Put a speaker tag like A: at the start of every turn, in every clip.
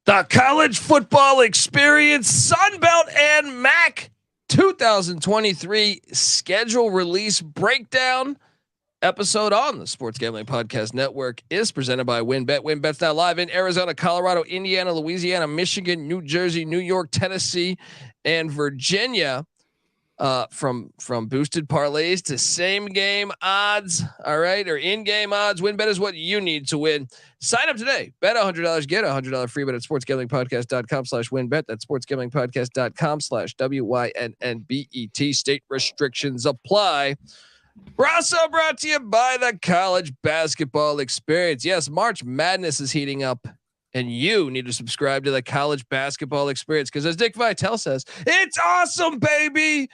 A: The college football experience, Sun Belt and MAC 2023 schedule release breakdown episode on the Sports Gambling Podcast Network is presented by WynnBET. WynnBET's now live in Arizona, Colorado, Indiana, Louisiana, Michigan, New Jersey, New York, Tennessee, and Virginia. From boosted parlays to same game odds, all right, or in-game odds. WynnBET is what you need to win. Sign up today. Bet $100, get $100 free bet at sportsgamblingpodcast.com/WynnBET. That's sportsgamblingpodcast.com/WYNNBET. State restrictions apply. We're also brought to you by the college basketball experience. Yes, March Madness is heating up, and you need to subscribe to the college basketball experience because, as Dick Vitale says, it's awesome, baby.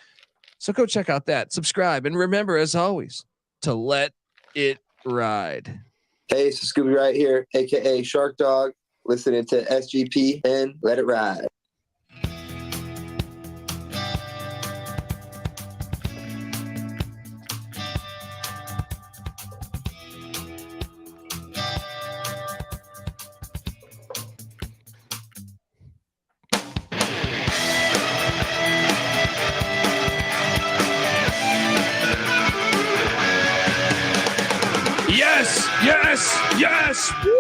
A: So go check out that, subscribe, and remember, as always, to let it ride.
B: Hey, it's Scooby right here, aka Shark Dog, listening to SGP and let it ride.
A: Yes. Woo!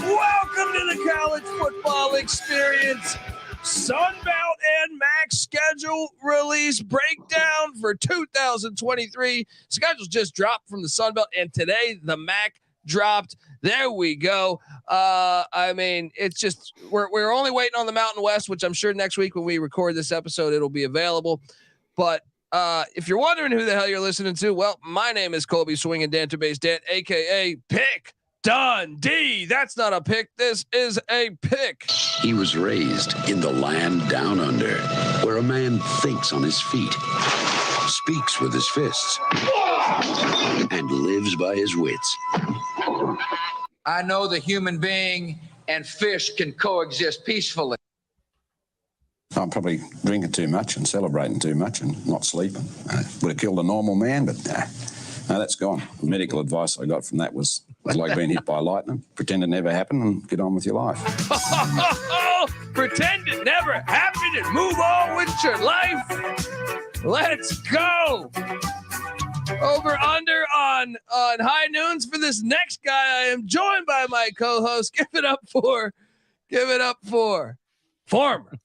A: Welcome to the college football experience. Sun Belt and MAC schedule release breakdown for 2023. Schedules just dropped from the Sun Belt, and today the MAC dropped. There we go. I mean, it's just we're only waiting on the Mountain West, which I'm sure next week when we record this episode, it'll be available. But if you're wondering who the hell you're listening to, well, my name is Colby Swinging Dantabase Dan, aka Pick Dundee. That's not a pick. This is a pick.
C: He was raised in the land down under, where a man thinks on his feet, speaks with his fists, and lives by his wits.
D: I know the human being and fish can coexist peacefully.
E: I'm probably drinking too much and celebrating too much and not sleeping. Would have killed a normal man, but no, that's gone. The medical advice I got from that was like being hit by lightning. Pretend it never happened and get on with your life.
A: Pretend it never happened and move on with your life. Let's go. Over under on high noons for this next guy. I am joined by my co-host. Give it up for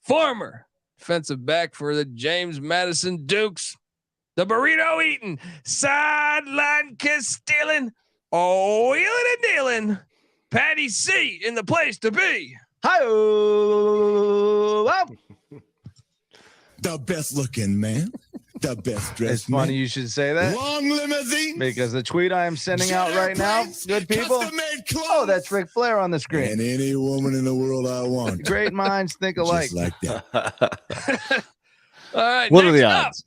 A: former defensive back for the James Madison Dukes, the burrito eating, sideline kiss stealing, wheeling and dealing, Patty C in the place to be.
F: Hi-oh. The best looking man. The best dressed.
G: It's funny you should say that.
F: Long limousine.
G: Because the tweet I am sending out right now, good people. Oh, that's Ric Flair on the screen.
F: And any woman in the world I want.
G: Great minds think alike.
F: Just like that.
A: All right.
G: What are the odds?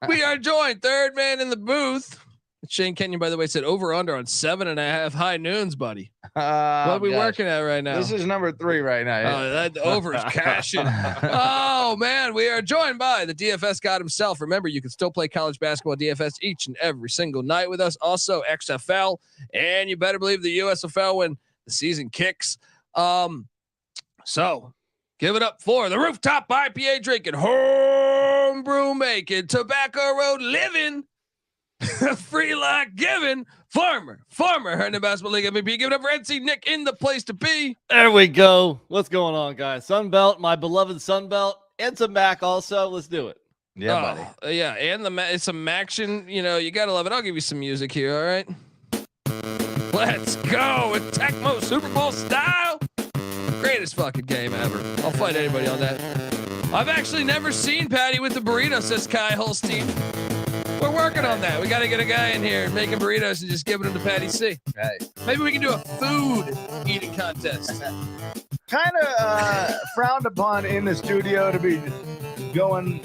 A: We are joined, third man in the booth. Shane Kenyon, by the way, said over under on 7.5 high noons, buddy. What are we working at right now?
G: This is number 3 right now.
A: Oh, that over is cashing. Oh man, we are joined by the DFS god himself. Remember, you can still play college basketball DFS each and every single night with us. Also XFL, and you better believe the USFL when the season kicks. So give it up for the rooftop IPA drinking, homebrew making, tobacco road living, free lock giving, farmer in the basketball league MVP. Give it up for NC Nick in the place to be.
H: There we go. What's going on, guys? Sun Belt, my beloved Sun Belt, and some MAC also. Let's do it.
G: Yeah, buddy.
A: Yeah, and it's some action. You know, you gotta love it. I'll give you some music here. All right, let's go with Tecmo Super Bowl style. Greatest fucking game ever. I'll fight anybody on that. I've actually never seen Patty with the burrito, says Kai Holstein. We're working on that. We got to get a guy in here making burritos and just giving them to Patty C.
G: Right.
A: Maybe we can do a food eating contest.
G: Kind of frowned upon in the studio to be going,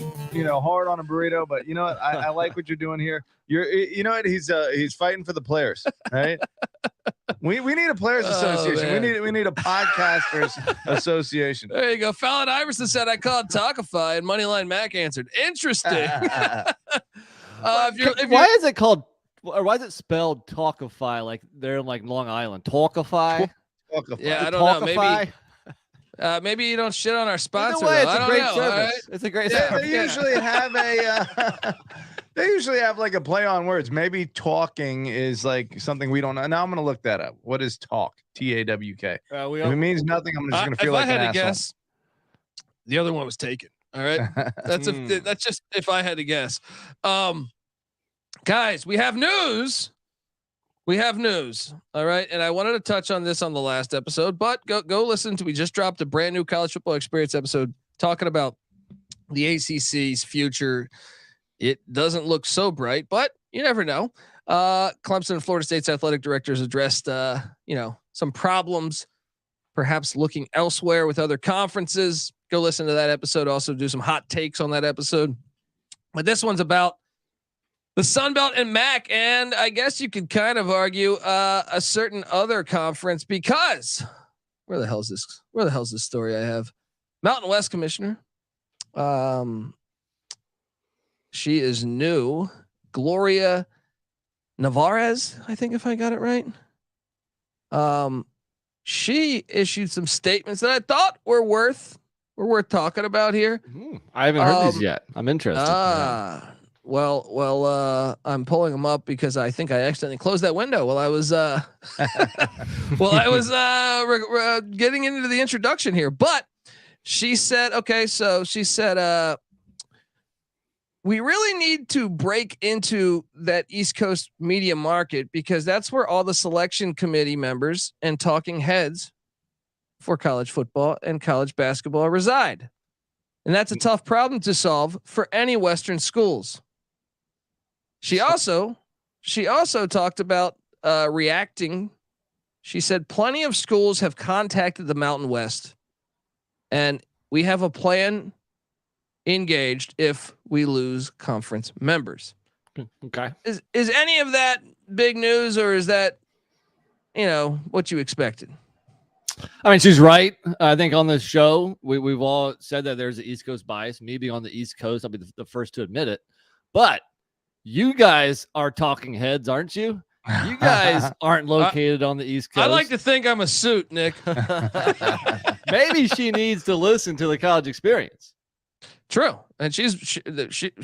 G: hard on a burrito, but you know what? I like what you're doing here. You know what? He's fighting for the players, right? We need a players association. We need a podcasters association.
A: There you go. Fallon Iverson said I called Talkify, and Moneyline Mac answered. Interesting.
H: Why is it called, or why is it spelled Talkify like they're in like Long Island? Talkify?
A: Yeah, I don't know.
H: Talkify?
A: Maybe you don't shit on our sponsor.
H: Either way,
A: though.
H: it's
A: I
H: a
A: don't
H: great
A: know,
H: service.
A: all right?
H: It's a great
G: They
H: service.
G: usually have a. They usually have like a play on words. Maybe talking is like something we don't know. Now I'm gonna look that up. What is talk? TAWK.
H: We
G: If it means nothing, I'm just gonna feel like
A: if I
G: an
A: had to
G: asshole.
A: guess, the other one was taken. All right, that's just if I had to guess. Guys, we have news. We have news. All right, and I wanted to touch on this on the last episode, but go listen to. We just dropped a brand new college football experience episode talking about the ACC's future. It doesn't look so bright, but you never know. Clemson and Florida State's athletic directors addressed, some problems, perhaps looking elsewhere with other conferences. Go listen to that episode. Also do some hot takes on that episode. But this one's about the Sun Belt and MAC, and I guess you could kind of argue a certain other conference because where the hell's this? Where the hell's this story I have? Mountain West commissioner. She is new. Gloria Navarez, I think, if I got it right. She issued some statements that I thought were worth talking about here.
H: I haven't heard these yet. I'm interested.
A: I'm pulling them up because I think I accidentally closed that window while I was getting into the introduction here. But she said, we really need to break into that East Coast media market because that's where all the selection committee members and talking heads for college football and college basketball reside. And that's a tough problem to solve for any Western schools. She also talked about reacting. She said plenty of schools have contacted the Mountain West and we have a plan engaged if we lose conference members.
H: Okay.
A: Is any of that big news or is that, what you expected?
H: I mean, she's right. I think on this show, we've all said that there's an East Coast bias. Me being on the East Coast, I'll be the first to admit it. But you guys are talking heads, aren't you? You guys aren't located on the East Coast.
A: I like to think I'm a suit, Nick.
H: Maybe she needs to listen to the college experience.
A: True. And she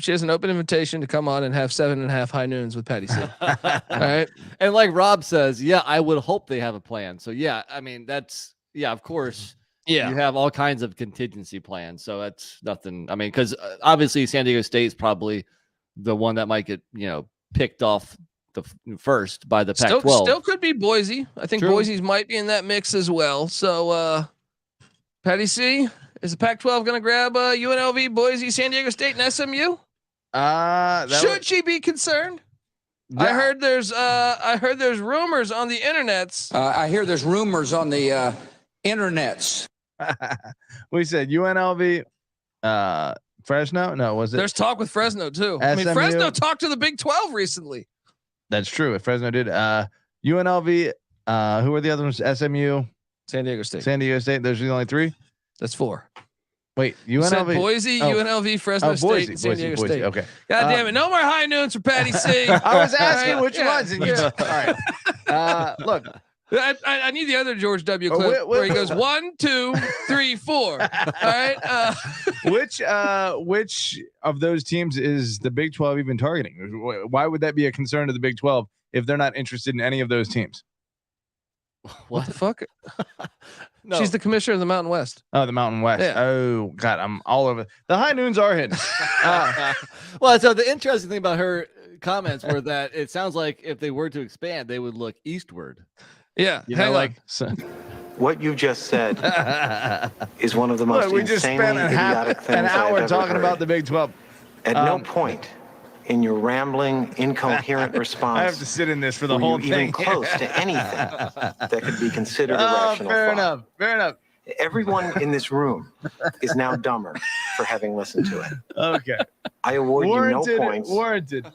A: has an open invitation to come on and have 7.5 high noons with Patty C. All right.
H: And like Rob says, yeah, I would hope they have a plan. So yeah, I mean, of course.
A: Yeah.
H: You have all kinds of contingency plans. So that's nothing. I mean, because obviously San Diego State is probably the one that might get, picked off the first by the Pac-12.
A: Still could be Boise. I think Boise's might be in that mix as well. So Patty C, is the Pac-12 going to grab UNLV, Boise, San Diego State, and SMU? Should she be concerned? Yeah. I heard there's rumors on the internets.
D: I hear there's rumors on the internets.
G: We said UNLV, Fresno. No, was it?
A: There's talk with Fresno too.
G: SMU?
A: I mean, Fresno talked to the Big 12 recently.
G: That's true. If Fresno did, UNLV. Who are the other ones? SMU,
A: San Diego State.
G: Those are the only three.
A: That's 4.
G: Wait, UNLV,
A: Boise, UNLV, Fresno State, and San Diego State.
G: Okay.
A: God damn it! No more high noons for Patty C.
G: I was asking which ones. And all right. Look,
A: I need the other George W. clip where he goes 1, 2, 3, 4. All right.
G: Which of those teams is the Big 12 even targeting? Why would that be a concern to the Big 12 if they're not interested in any of those teams?
A: What the fuck?
H: No.
A: She's the commissioner of the Mountain West.
G: Oh, the Mountain West.
A: Yeah.
G: Oh God, I'm all over. The high noons are hidden.
H: Well, so the interesting thing about her comments were that it sounds like if they were to expand, they would look eastward.
A: Yeah.
I: What you just said is one of the most
G: we just
I: insanely
G: spent
I: idiotic things
G: an hour
I: I've ever
G: talking
I: heard.
G: about the Big 12.
I: At no point in your rambling, incoherent response
G: I have to sit in this for the
I: were
G: whole
I: you
G: thing.
I: even close to anything that could be considered irrational
G: Fair
I: thought.
G: enough.
I: Everyone in this room is now dumber for having listened to it.
G: Okay.
I: I award you no points,
G: Warranted.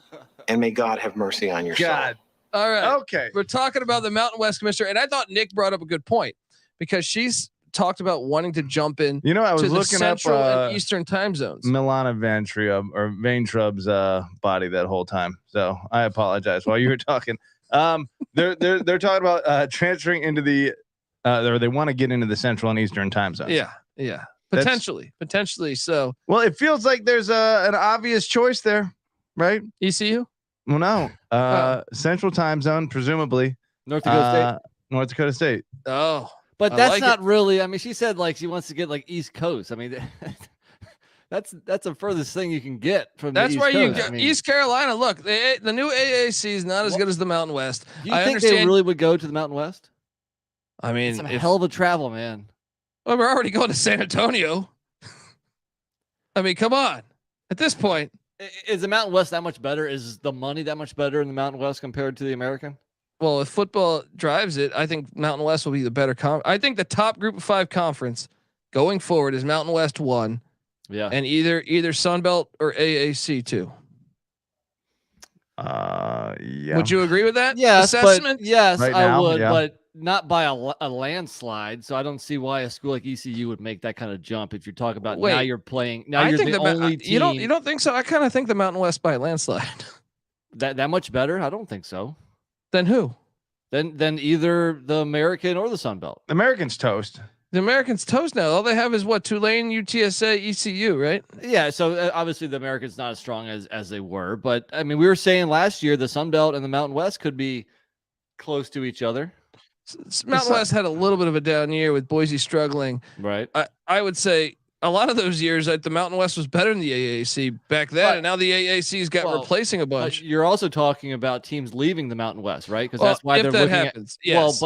I: and may God have mercy on your soul.
G: God.
A: All right.
G: Okay.
A: We're talking about the Mountain West commissioner, and I thought Nick brought up a good point because she's talked about wanting to jump in.
G: I was
A: to the
G: looking
A: Central
G: up
A: and Eastern time zones.
G: Milana Vaintrub's body that whole time. So I apologize while you were talking. They're talking about transferring into the or they want to get into the Central and Eastern time zones.
A: Yeah. Potentially. So,
G: well, it feels like there's an obvious choice there, right?
A: ECU.
G: Well, no. Central time zone, presumably.
H: North Dakota State.
G: North Dakota State.
A: Oh,
H: but that's not really. I mean, she said like she wants to get like East Coast. I mean, that's the furthest thing you can get from.
A: That's
H: the East
A: where you
H: Coast.
A: get
H: I mean,
A: East Carolina. Look, the new AAC is not as good as the Mountain West.
H: Do you think they really would go to the Mountain West?
A: I mean,
H: it's a hell of a travel, man.
A: Well, we're already going to San Antonio. I mean, come on. At this point,
H: is the Mountain West that much better? Is the money that much better in the Mountain West compared to the American?
A: Well, if football drives it, I think Mountain West will be the better I think the top Group of 5 conference going forward is Mountain West 1.
H: Yeah,
A: and either Sun Belt or AAC 2.
G: Yeah.
A: Would you agree with that?
H: Yes,
A: assessment?
H: But yes,
G: right
H: I
G: now,
H: would,
G: yeah.
H: but not by a landslide. So I don't see why a school like ECU would make that kind of jump. If you're talking about now you're playing, now you're the only team.
A: You don't think so? I kind of think the Mountain West by a landslide.
H: that much better? I don't think so.
A: Then who?
H: Then either the American or the Sun Belt.
G: The American's toast.
A: The Americans toast now. All they have is what? Tulane, UTSA, ECU, right?
H: Yeah. So obviously the Americans not as strong as they were, but I mean we were saying last year the Sun Belt and the Mountain West could be close to each other.
A: Mountain West had a little bit of a down year with Boise struggling.
H: Right.
A: I would say a lot of those years the Mountain West was better than the AAC back then, and now the AAC's got replacing a bunch.
H: You're also talking about teams leaving the Mountain West, right? Because that's why they're looking at.
A: Yes,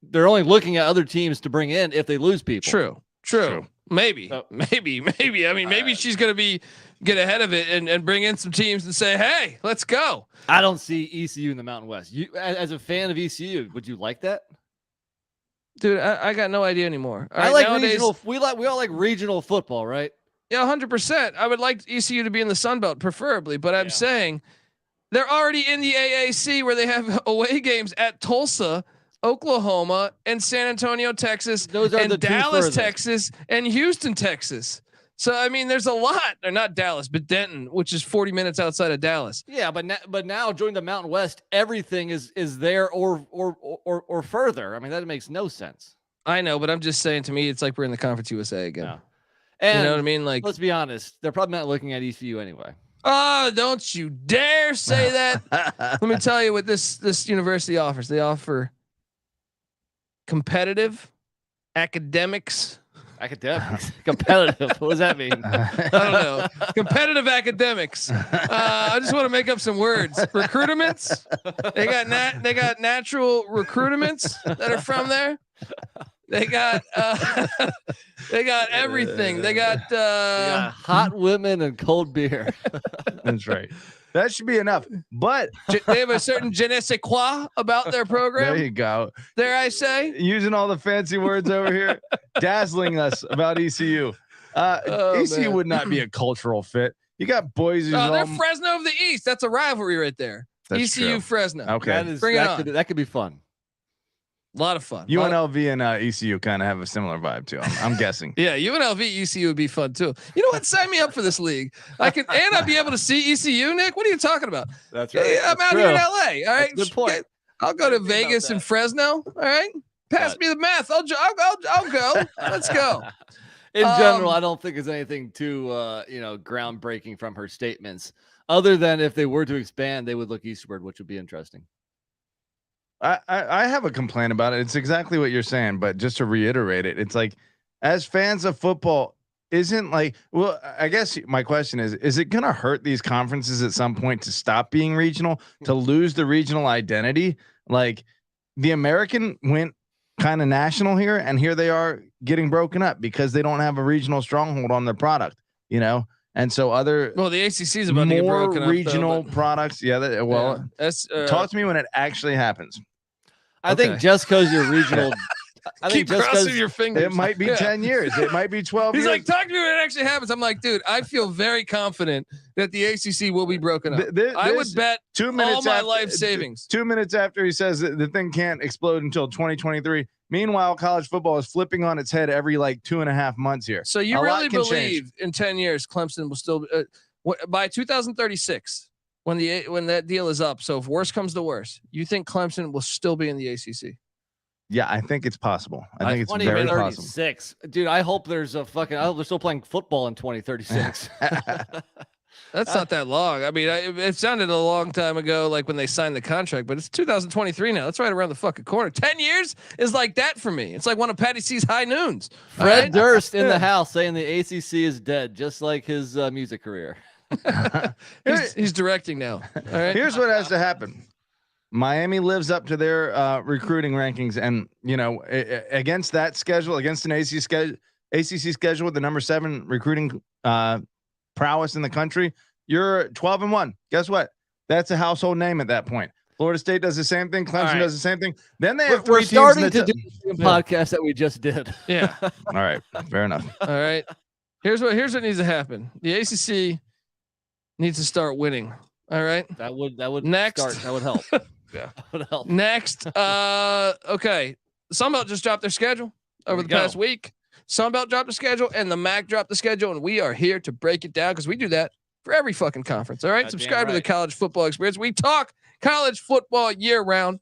H: they're only looking at other teams to bring in if they lose people.
A: True. Maybe. I mean, maybe she's going to get ahead of it and bring in some teams and say, hey, let's go.
H: I don't see ECU in the Mountain West. You, as a fan of ECU, would you like that?
A: Dude, I got no idea anymore.
H: I like regional. We all like regional football, right?
A: Yeah, 100%. I would like ECU to be in the Sun Belt, preferably, but I'm saying they're already in the AAC where they have away games at Tulsa, Oklahoma, and San Antonio, Texas,
H: Those are
A: and
H: the two
A: Dallas,
H: furthest.
A: Texas, and Houston, Texas. So I mean, there's a lot. Or not Dallas, but Denton, which is 40 minutes outside of Dallas.
H: Yeah, but now joining the Mountain West, everything is there or further. I mean, that makes no sense.
A: I know, but I'm just saying. To me, it's like we're in the Conference USA again.
H: Yeah. And
A: you know what I mean? Like,
H: let's be honest, they're probably not looking at ECU anyway.
A: Oh, don't you dare say that. Let me tell you what this university offers. They offer competitive academics.
H: Competitive. What does that mean?
A: I don't know. Competitive academics. I just want to make up some words. Recruitments. They got natural recruitments that are from there. They got everything. They got
H: hot women and cold beer.
G: That's right. That should be enough. But
A: they have a certain je ne sais quoi about their program.
G: There you go.
A: There I say.
G: Using all the fancy words over here, dazzling us about ECU. ECU would not be a cultural fit. You got boys who's
A: they're Fresno of the East. That's a rivalry right there.
G: That's
A: ECU
G: true.
A: Fresno.
G: Okay.
H: That could be fun.
A: A lot of fun.
G: UNLV and ECU kind of have a similar vibe too. I'm guessing.
A: Yeah, UNLV ECU would be fun too. You know what? Sign me up for this league. And I'd be able to see ECU. Nick, what are you talking about?
H: That's right.
A: I'm out here in LA. All right.
H: Good point.
A: I'll go to Vegas and Fresno. All right. Pass me the math. I'll go. Let's go.
H: In general, I don't think there's anything too groundbreaking from her statements, other than if they were to expand, they would look eastward, which would be interesting.
G: I have a complaint about it. It's exactly what you're saying, but just to reiterate it, it's like, as fans of football, I guess my question is it going to hurt these conferences at some point to stop being regional, to lose the regional identity? Like, the American went kind of national here, and here they are getting broken up because they don't have a regional stronghold on their product, And so
A: the ACC is about to get broken up.
G: Regional products. Yeah.
A: That's
G: talk to me when it actually happens.
H: I think just because you're regional,
A: keep crossing your fingers.
G: It might be 10 years. It might be 12
A: He's
G: years.
A: like, talk to me when it actually happens. I'm like, dude, I feel very confident that the ACC will be broken up. I would bet
G: 2 minutes
A: all my life savings.
G: 2 minutes after he says that the thing can't explode until 2023. Meanwhile, college football is flipping on its head every 2.5 months here.
A: So you really believe in 10 years, Clemson will still by 2036 when that deal is up. So if worse comes to worse, you think Clemson will still be in the ACC?
G: Yeah, I think it's possible. I think it's very possible.
H: 2036. Dude, I hope there's a fucking. I hope they're still playing football in 2036.
A: That's not that long. I mean, it sounded a long time ago, like when they signed the contract, but it's 2023 now. That's right around the fucking corner. 10 years is like that for me. It's like one of Patty C's high noons.
H: Fred Durst in the house saying the ACC is dead, just like his music career.
A: he's directing now. All right.
G: Here's what has to happen. Miami lives up to their recruiting rankings, and against that schedule, against an ACC schedule with the number 7 recruiting prowess in the country, you're 12-1. Guess what? That's a household name at that point. Florida State does the same thing. Clemson does the same thing. Then they have 3 teams
H: starting to do the podcast that we just did.
A: Yeah.
G: All right. Fair enough.
A: All right. Here's what needs to happen. The ACC needs to start winning. All right.
H: That would
A: next.
H: That would help.
A: Yeah.
H: That would help.
A: Next. Okay. Sunbelt just dropped their schedule over the past week. Sunbelt dropped the schedule and the MAC dropped the schedule, and we are here to break it down because we do that for every fucking conference. All right. Subscribe to the College Football Experience. We talk college football year round.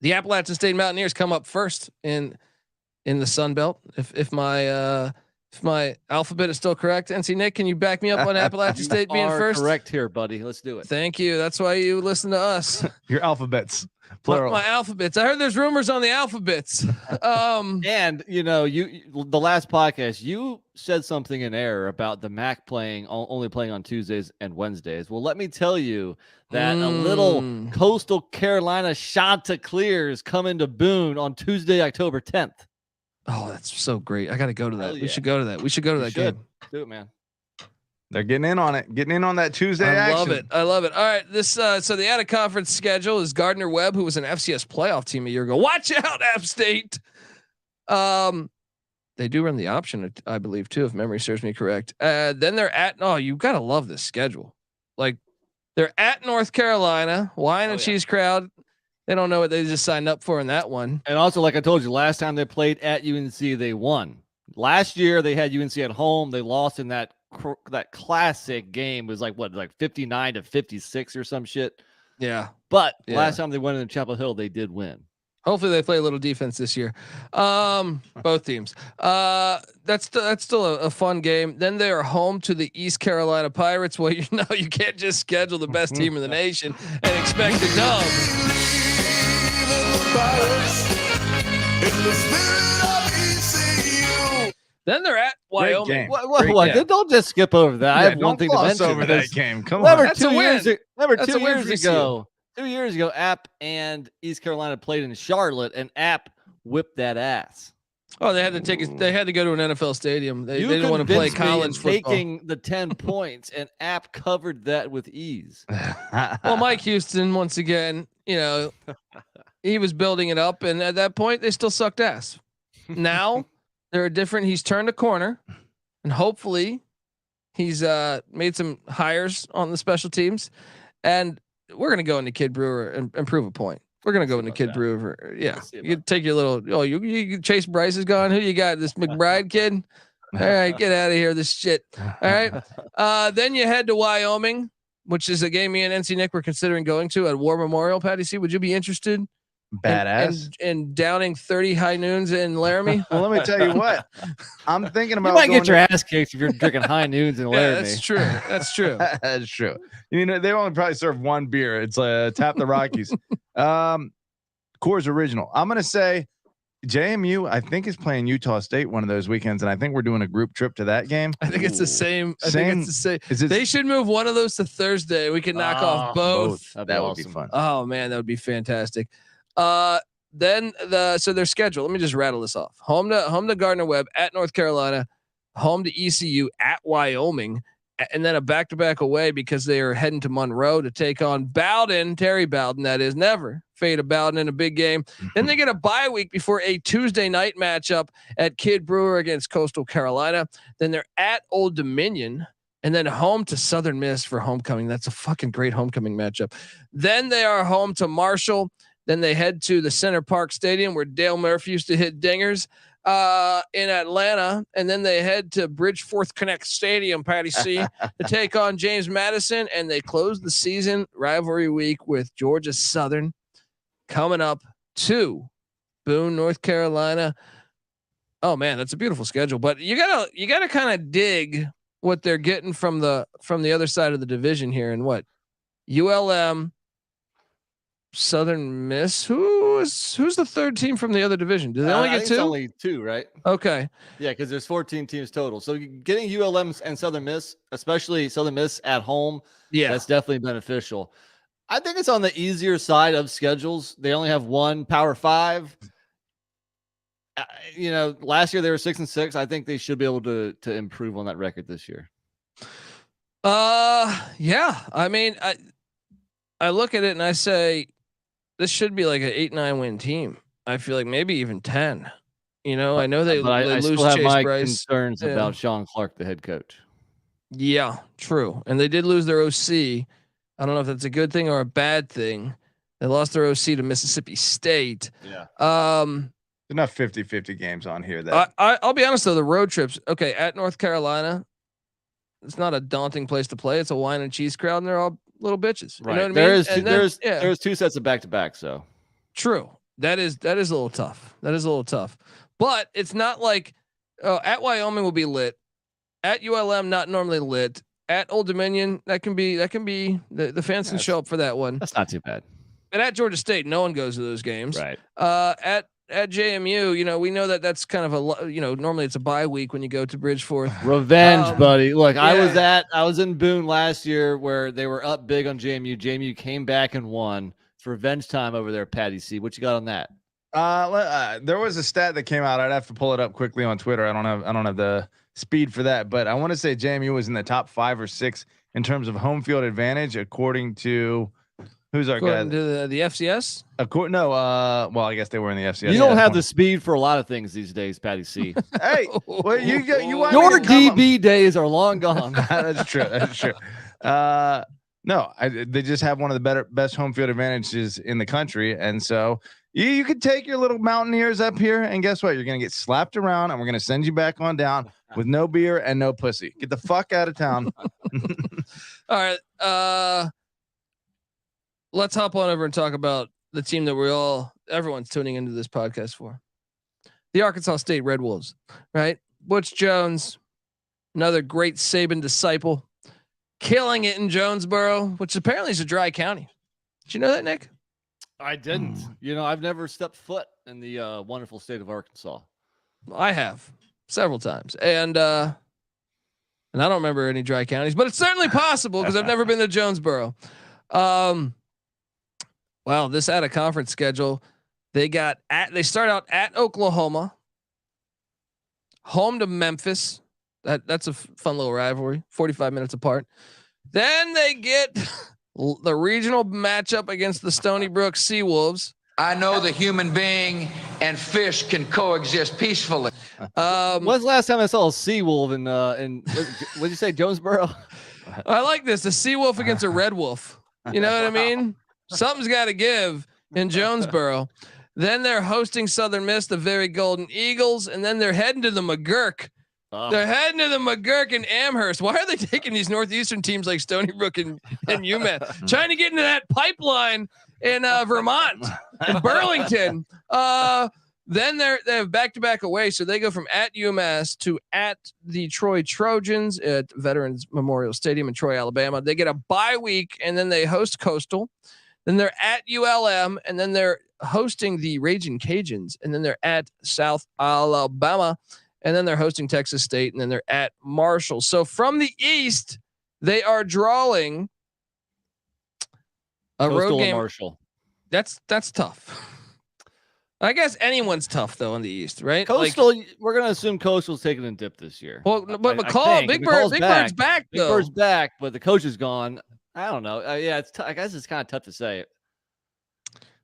A: The Appalachian State Mountaineers come up first in the Sun Belt. If my alphabet is still correct, NC Nick, can you back me up on Appalachian State being first?
H: Correct here, buddy. Let's do it.
A: Thank you. That's why you listen to us.
G: Your alphabets, plural.
A: My alphabets. I heard there's rumors on the alphabets.
H: And you the last podcast, you said something in error about the MAC only playing on Tuesdays and Wednesdays. Well, let me tell you that a little Coastal Carolina Chanticleer is coming to Boone on Tuesday, October 10th.
A: Oh, that's so great. I got to go to that.
H: Yeah.
A: We should go to that. We should go to that game.
H: Do it, man.
G: They're getting in on it. Getting in on that Tuesday action.
A: I love it. All right. This so the out of conference schedule is Gardner Webb, who was an FCS playoff team a year ago. Watch out, App State. They do run the option, I believe, too, if memory serves me correct. Then they're at you gotta love this schedule. Like they're at North Carolina, wine and cheese crowd. They don't know what they just signed up for in that one.
H: And also, like I told you, last time they played at UNC, they won. Last year they had UNC at home. They lost in that classic game. It was like 59-56 or some shit.
A: Yeah.
H: But last time they went in Chapel Hill, they did win.
A: Hopefully they play a little defense this year. Both teams. That's still a fun game. Then they are home to the East Carolina Pirates. Well, you can't just schedule the best team in the nation and expect a dub. Then they're at Wyoming.
H: What? Don't just skip over that. I have one thing to mention
G: over that game. Come on.
H: Remember 2 years ago. 2 years ago, App and East Carolina played in Charlotte, and App whipped that ass.
A: Oh, they had to go to an NFL stadium. They didn't want to play college football.
H: Taking the 10 points, and App covered that with ease.
A: Well, Mike Houston, once again, he was building it up, and at that point, they still sucked ass. Now they're different. He's turned a corner, and hopefully, he's made some hires on the special teams, and we're gonna go into Kid Brewer and prove a point. We're gonna go into Kid Brewer. Yeah, you take your little. Oh, you Chase Bryce is gone. Who you got? This McBride kid. All right, get out of here. This shit. All right. Then you head to Wyoming, which is a game me and NC Nick were considering going to at War Memorial. Patty C, would you be interested?
G: Badass.
A: And downing 30 high noons in Laramie.
G: Well, let me tell you what. I'm thinking about.
H: You might get your ass kicked if you're drinking high noons in Laramie.
A: That's true. That's true.
G: That's true. They only probably serve one beer. It's Tap the Rockies. Coors Original. I'm gonna say JMU. I think is playing Utah State one of those weekends, and I think we're doing a group trip to that game.
A: I think it's the same. I think it's the same. They should move one of those to Thursday. We can knock off both.
G: That would be fun.
A: Oh man, that would be fantastic. Then their schedule. Let me just rattle this off. Home to Gardner Webb, at North Carolina, home to ECU, at Wyoming, and then a back-to-back away because they are heading to Monroe to take on Bowden, Terry Bowden. That is, never fade a Bowden in a big game. Then they get a bye week before a Tuesday night matchup at Kid Brewer against Coastal Carolina. Then they're at Old Dominion, and then home to Southern Miss for homecoming. That's a fucking great homecoming matchup. Then they are home to Marshall. Then they head to the Center Park Stadium where Dale Murphy used to hit dingers in Atlanta. And then they head to Bridgeforth Connect Stadium, Patty C, to take on James Madison. And they close the season rivalry week with Georgia Southern coming up to Boone, North Carolina. Oh man, that's a beautiful schedule. But you gotta kind of dig what they're getting from the other side of the division here, and what ULM, Southern Miss. Who's the third team from the other division? Do they only get 2?
H: It's only 2, right?
A: Okay.
H: Yeah, because there's 14 teams total. So getting ULM and Southern Miss, especially Southern Miss at home, that's definitely beneficial. I think it's on the easier side of schedules. They only have one Power 5. Last year they were 6-6. I think they should be able to improve on that record this year.
A: Yeah. I mean, I look at it and I say this should be like an 8-9 win team. I feel like maybe even 10. I know they lose
H: still have
A: Chase
H: my
A: Bryce.
H: concerns about Sean Clark, the head coach.
A: Yeah, true. And they did lose their OC. I don't know if that's a good thing or a bad thing. They lost their OC to Mississippi State.
G: Yeah. Enough 50-50 games on here. That
A: I'll be honest though, the road trips. Okay, at North Carolina, it's not a daunting place to play. It's a wine and cheese crowd, and they're all little bitches.
H: Right.
A: You know what I mean?
H: There's 2 sets of back-to-back. So
A: true. That is a little tough. But it's not like at Wyoming will be lit. At ULM, not normally lit. At Old Dominion, that can be the fans can show up for that one.
H: That's not too bad.
A: And at Georgia State, no one goes to those games.
H: Right.
A: At JMU, we know that's kind of normally it's a bye week when you go to Bridgeforth.
H: Revenge, buddy. Look, yeah. I was in Boone last year where they were up big on JMU. JMU came back and won. It's revenge time over there, Patty C. What you got on that?
G: There was a stat that came out. I'd have to pull it up quickly on Twitter. I don't have the speed for that, but I want to say JMU was in the top 5 or 6 in terms of home field advantage, according to who's our guy?
A: To the FCS?
G: Well, I guess they were in the FCS.
H: You don't have the speed for a lot of things these days, Patty C.
G: Hey, well, you
H: your DB days are long gone.
G: That's true. No, they just have one of the best home field advantages in the country, and so you could take your little Mountaineers up here, and guess what? You're gonna get slapped around, and we're gonna send you back on down with no beer and no pussy. Get the fuck out of town.
A: All right. Let's hop on over and talk about the team that everyone's tuning into this podcast for. The Arkansas State Red Wolves, right? Butch Jones, another great Saban disciple, killing it in Jonesboro, which apparently is a dry county. Did you know that, Nick?
H: I didn't. I've never stepped foot in the wonderful state of Arkansas.
A: I have several times. And I don't remember any dry counties, but it's certainly possible because I've never been to Jonesboro. Wow, this out of conference schedule. They start out at Oklahoma, home to Memphis. That's a fun little rivalry, 45 minutes apart. Then they get the regional matchup against the Stony Brook Seawolves.
D: I know the human being and fish can coexist peacefully.
H: When's the last time I saw a sea wolf in what did you say, Jonesboro?
A: I like this. A sea wolf against a red wolf. You know what I mean? Something's got to give in Jonesboro. Then they're hosting Southern Miss, the very Golden Eagles, and then they're heading to the McGurk. They're heading to the McGurk in Amherst. Why are they taking these Northeastern teams like Stony Brook and UMass? Trying to get into that pipeline in Vermont and Burlington. Then they have back-to-back away, so they go from at UMass to at the Troy Trojans at Veterans Memorial Stadium in Troy, Alabama. They get a bye week, and then they host Coastal. Then they're at ULM, and then they're hosting the Raging Cajuns, and then they're at South Alabama, and then they're hosting Texas State, and then they're at Marshall. So from the East, they are drawing a
H: Coastal
A: road game.
H: Marshall.
A: That's tough. I guess anyone's tough though in the East, right?
H: Coastal, we're gonna assume Coastal's taking a dip this year.
A: Well, but McCall, Big Bird's back though.
H: Big Bird's back, but the coach is gone. I don't know. Yeah, I guess it's kind of tough to say.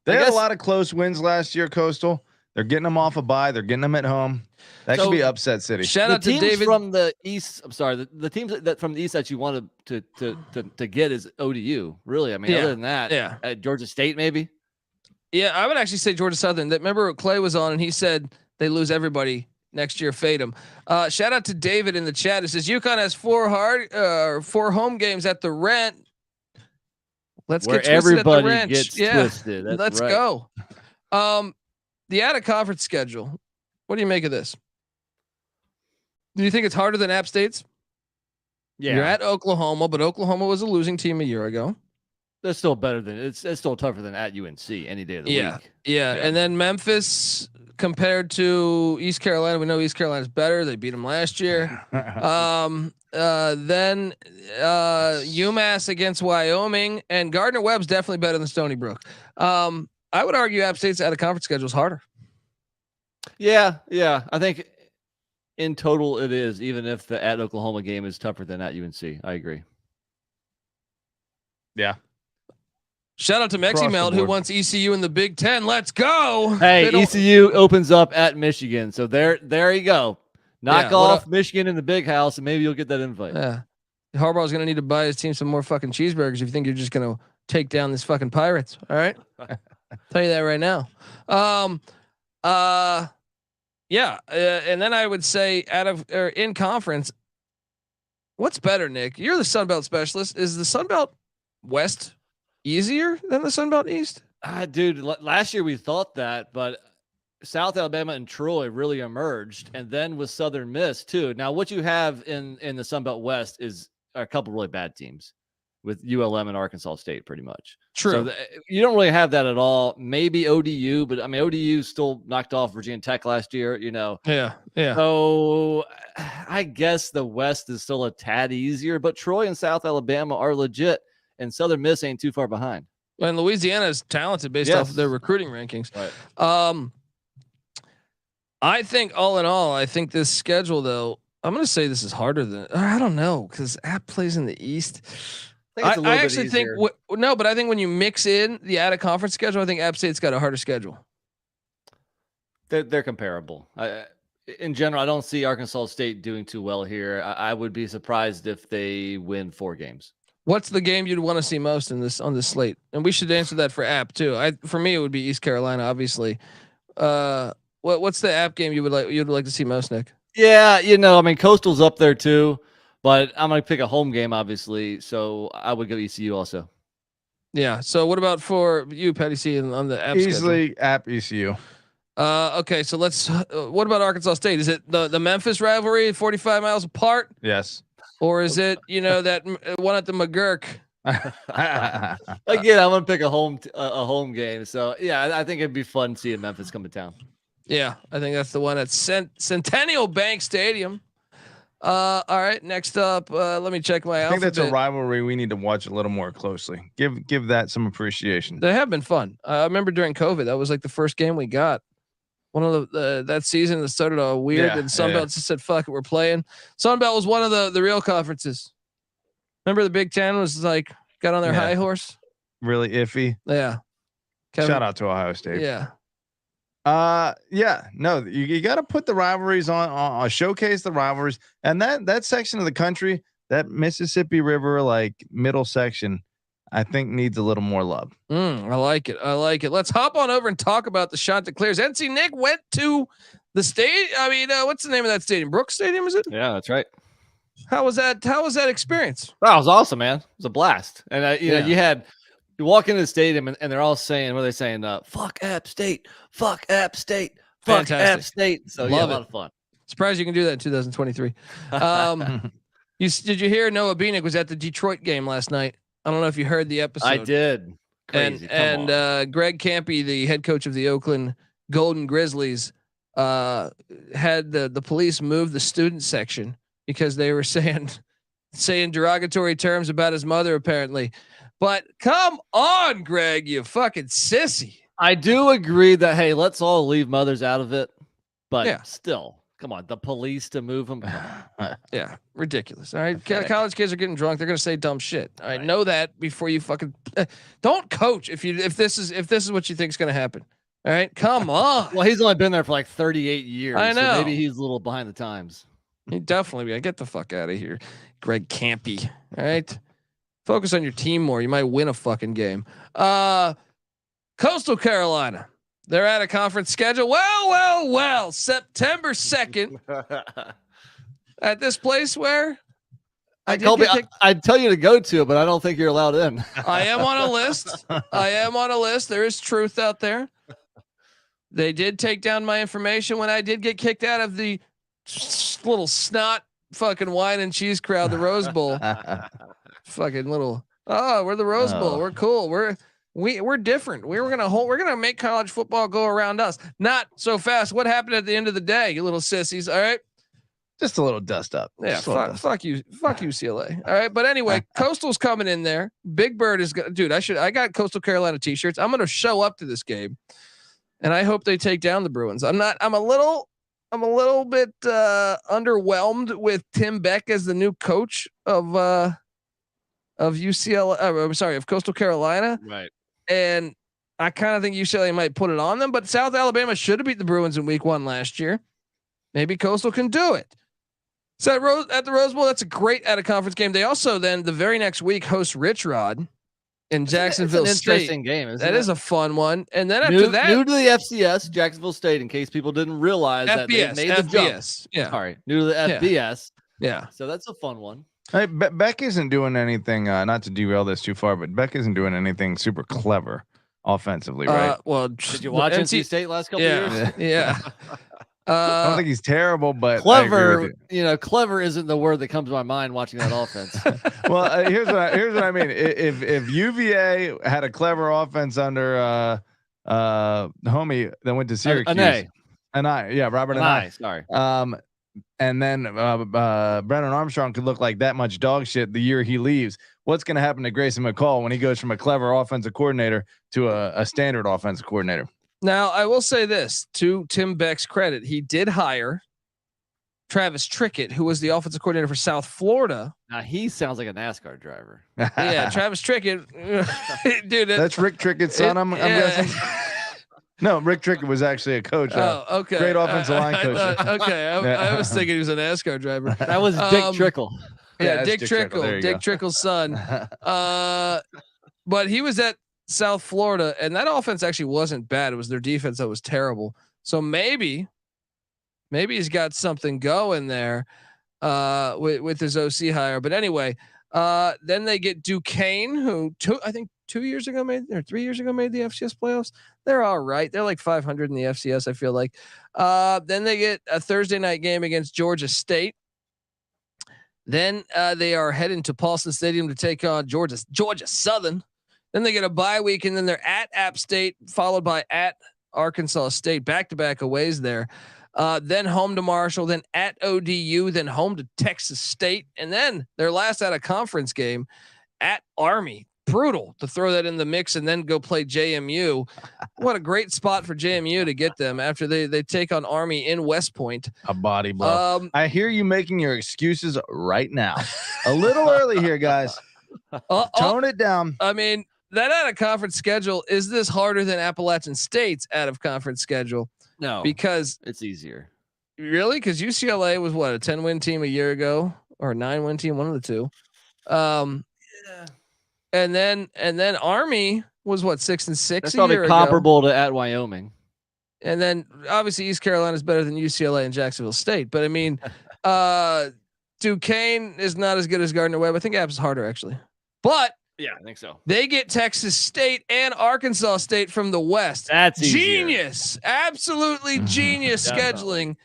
G: They had a lot of close wins last year, Coastal. They're getting them off a bye. They're getting them at home. That could be upset city.
A: Shout out to David
H: from the East. I'm sorry, the teams that from the East that you wanted to get is ODU. Really, I mean, other than that, Georgia State maybe.
A: Yeah, I would actually say Georgia Southern. That remember Clay was on and he said they lose everybody next year. Fade them. Shout out to David in the chat. It says UConn has 4 home games at the Rent. Let's
H: Where
A: get twisted
H: everybody
A: at the
H: gets twisted. That's
A: Let's
H: right.
A: go. The out of conference schedule. What do you make of this? Do you think it's harder than App State's?
H: Yeah,
A: You're at Oklahoma, but Oklahoma was a losing team a year ago.
H: that's still better than it's still tougher than at UNC any day of the week.
A: Yeah, and then Memphis compared to East Carolina, we know East Carolina's better. They beat them last year. Then UMass against Wyoming, and Gardner-Webb's definitely better than Stony Brook. I would argue App State's out of conference schedule is harder.
H: Yeah. I think in total it is, even if the at Oklahoma game is tougher than at UNC. I agree.
G: Yeah.
A: Shout out to Mexi Meld, who wants ECU in the Big Ten. Let's go.
H: Hey, ECU opens up at Michigan, so there you go. Knock off Michigan in the Big House, and maybe you'll get that invite.
A: Yeah, Harbaugh's gonna need to buy his team some more fucking cheeseburgers if you think you're just gonna take down this fucking Pirates. All right, tell you that right now. And then I would say in conference, what's better, Nick? You're the Sun Belt specialist. Is the Sun Belt West easier than the Sun Belt East?
H: Dude, last year we thought that, but South Alabama and Troy really emerged, and then with Southern Miss too. Now, what you have in the Sun Belt West is a couple really bad teams with ULM and Arkansas State, pretty much.
A: True.
H: So you don't really have that at all. Maybe ODU, but I mean ODU still knocked off Virginia Tech last year.
A: Yeah.
H: So I guess the West is still a tad easier, but Troy and South Alabama are legit, and Southern Miss ain't too far behind.
A: And Louisiana is talented based off of their recruiting rankings.
H: Right.
A: I think all in all, I think this schedule though, I'm going to say this is harder than, I don't know, because App plays in the East. I actually think but I think when you mix in the out of conference schedule, I think App State's got a harder schedule.
H: They're comparable. In general, I don't see Arkansas State doing too well here. I would be surprised if they win 4 games.
A: What's the game you'd want to see most on this slate? And we should answer that for App too. For me, it would be East Carolina, obviously. What's the App game you'd like to see most, Nick?
H: Yeah, I mean, Coastal's up there too, but I'm gonna pick a home game, obviously. So I would go ECU also.
A: Yeah. So what about for you, Patty C, on the App
G: easily
A: schedule?
G: App ECU.
A: Okay. So let's. What about Arkansas State? Is it the Memphis rivalry, 45 miles apart?
G: Yes.
A: Or is it that one at the McGurk?
H: Again, I'm gonna pick a home game. So yeah, I think it'd be fun seeing Memphis come to town.
A: Yeah, I think that's the one at Centennial Bank Stadium. All right, next up, let me check my.
G: I think that's a rivalry we need to watch a little more closely. Give that some appreciation.
A: They have been fun. I remember during COVID, that was like the first game we got. One of that season that started all weird, and Sunbelt just said, "Fuck it, we're playing." Sunbelt was one of the real conferences. Remember the Big Ten was like got on their high horse.
G: Really iffy.
A: Yeah.
G: Shout out to Ohio State.
A: Yeah.
G: No, you got to put the rivalries on showcase the rivalries, and that section of the country, that Mississippi River like middle section, I think needs a little more love.
A: I like it. Let's hop on over and talk about the Chanticleers. NC Nick went to the state. I mean, what's the name of that stadium? Brooks Stadium, is it?
H: Yeah, that's right.
A: How was that experience?
H: That was awesome, man. It was a blast. And you walk into the stadium and they're all saying, what are they saying? Fuck App State, fuck App State, fuck
A: Fantastic.
H: App State. So
A: Love
H: yeah, a
A: it.
H: lot of fun.
A: Surprised you can do that in 2023. Did you hear Noah Beanick was at the Detroit game last night? I don't know if you heard the episode.
H: I did. Crazy.
A: And Greg Campy, the head coach of the Oakland Golden Grizzlies, had the police move the student section because they were saying derogatory terms about his mother, apparently. But come on, Greg, you fucking sissy.
H: I do agree that, hey, let's all leave mothers out of it. But still, come on, the police to move them.
A: Yeah, ridiculous. All right, college kids are getting drunk. They're gonna say dumb shit. All right, know that before you fucking don't coach if this is what you think is gonna happen. All right, come on.
H: Well, he's only been there for like 38 years.
A: I know.
H: So maybe he's a little behind the times.
A: He definitely. Get the fuck out of here, Greg Campy. All right, focus on your team more. You might win a fucking game. Coastal Carolina. They're at a conference schedule. Well. September 2nd at this place where
H: I'd tell you to go to it, but I don't think you're allowed in.
A: I am on a list. There is truth out there. They did take down my information when I did get kicked out of the little snot fucking wine and cheese crowd, the Rose Bowl. Fucking little. Oh, we're the Rose Bowl. We're cool. We're different. We're gonna make college football go around us. Not so fast. What happened at the end of the day, you little sissies? All right.
G: Just a little dust up.
A: Yeah, fuck you, UCLA. All right, but anyway, Coastal's coming in there. Big Bird is gonna, dude. I got Coastal Carolina t-shirts. I'm gonna show up to this game, and I hope they take down the Bruins. I'm a little bit underwhelmed with Tim Beck as the new coach of UCLA. I'm sorry, of Coastal Carolina.
H: Right.
A: And I kind of think UCLA might put it on them, but South Alabama should have beat the Bruins in week 1 last year. Maybe Coastal can do it. So at the Rose Bowl, that's a great out of conference game. They also then the very next week host Rich Rod in Jacksonville
H: It's an
A: State.
H: interesting game. Isn't
A: That
H: it?
A: is a fun one. And then after that,
H: new to the FCS, Jacksonville State. In case people didn't realize that they made the jump.
A: Yeah.
H: Sorry, new to the FBS.
A: Yeah.
H: So that's a fun one.
G: Hey, Beck isn't doing anything. Not to derail this too far, but Beck isn't doing anything super clever offensively, right?
A: Well,
H: Did you watch NC State last couple years?
A: Yeah.
G: I don't think he's terrible, but
H: clever. Clever isn't the word that comes to my mind watching that offense.
G: Well, here's what I mean. If UVA had a clever offense under homie that went to Syracuse, Robert Anae.
H: Sorry.
G: And then Brennan Armstrong could look like that much dog shit the year he leaves. What's going to happen to Grayson McCall when he goes from a clever offensive coordinator to a standard offensive coordinator?
A: Now, I will say this to Tim Beck's credit. He did hire Travis Trickett, who was the offensive coordinator for South Florida.
H: Now he sounds like a NASCAR driver.
A: Yeah, Travis Trickett. Dude,
G: that's Rick Trickett's son, I'm guessing. No, Rick Trickett was actually a coach.
A: Okay.
G: Great offensive line coach.
A: I was thinking he was a NASCAR driver.
H: That was Dick Trickle.
A: Yeah, Dick Trickle. Dick Trickle's son. But he was at South Florida, and that offense actually wasn't bad. It was their defense that was terrible. So maybe he's got something going there with his OC hire. But anyway, then they get Duquesne, who 3 years ago made the FCS playoffs. They're all right. They're like 500 in the FCS, I feel like. Then they get a Thursday night game against Georgia State. Then they are heading to Paulson Stadium to take on Georgia Southern. Then they get a bye week, and then they're at App State, followed by at Arkansas State, back-to-back aways there. Then home to Marshall, then at ODU, then home to Texas State, and then their last out of conference game at Army. Brutal to throw that in the mix and then go play JMU. What a great spot for JMU to get them after they take on Army in West Point.
G: A body blow. I hear you making your excuses right now. A little early here, guys. Tone it down.
A: I mean, that out of conference schedule, is this harder than Appalachian State's out of conference schedule?
H: No,
A: because
H: it's easier.
A: Really? Because UCLA was what, a 10-win team a year ago or a 9-win team, one of the two. Yeah. And then Army was what, 6-6.
H: That's probably comparable to at Wyoming.
A: And then obviously East Carolina is better than UCLA and Jacksonville State. But I mean, Duquesne is not as good as Gardner Webb. I think App's is harder actually. But
H: yeah, I think so.
A: They get Texas State and Arkansas State from the West.
H: That's
A: genius.
H: Easier.
A: Absolutely genius scheduling.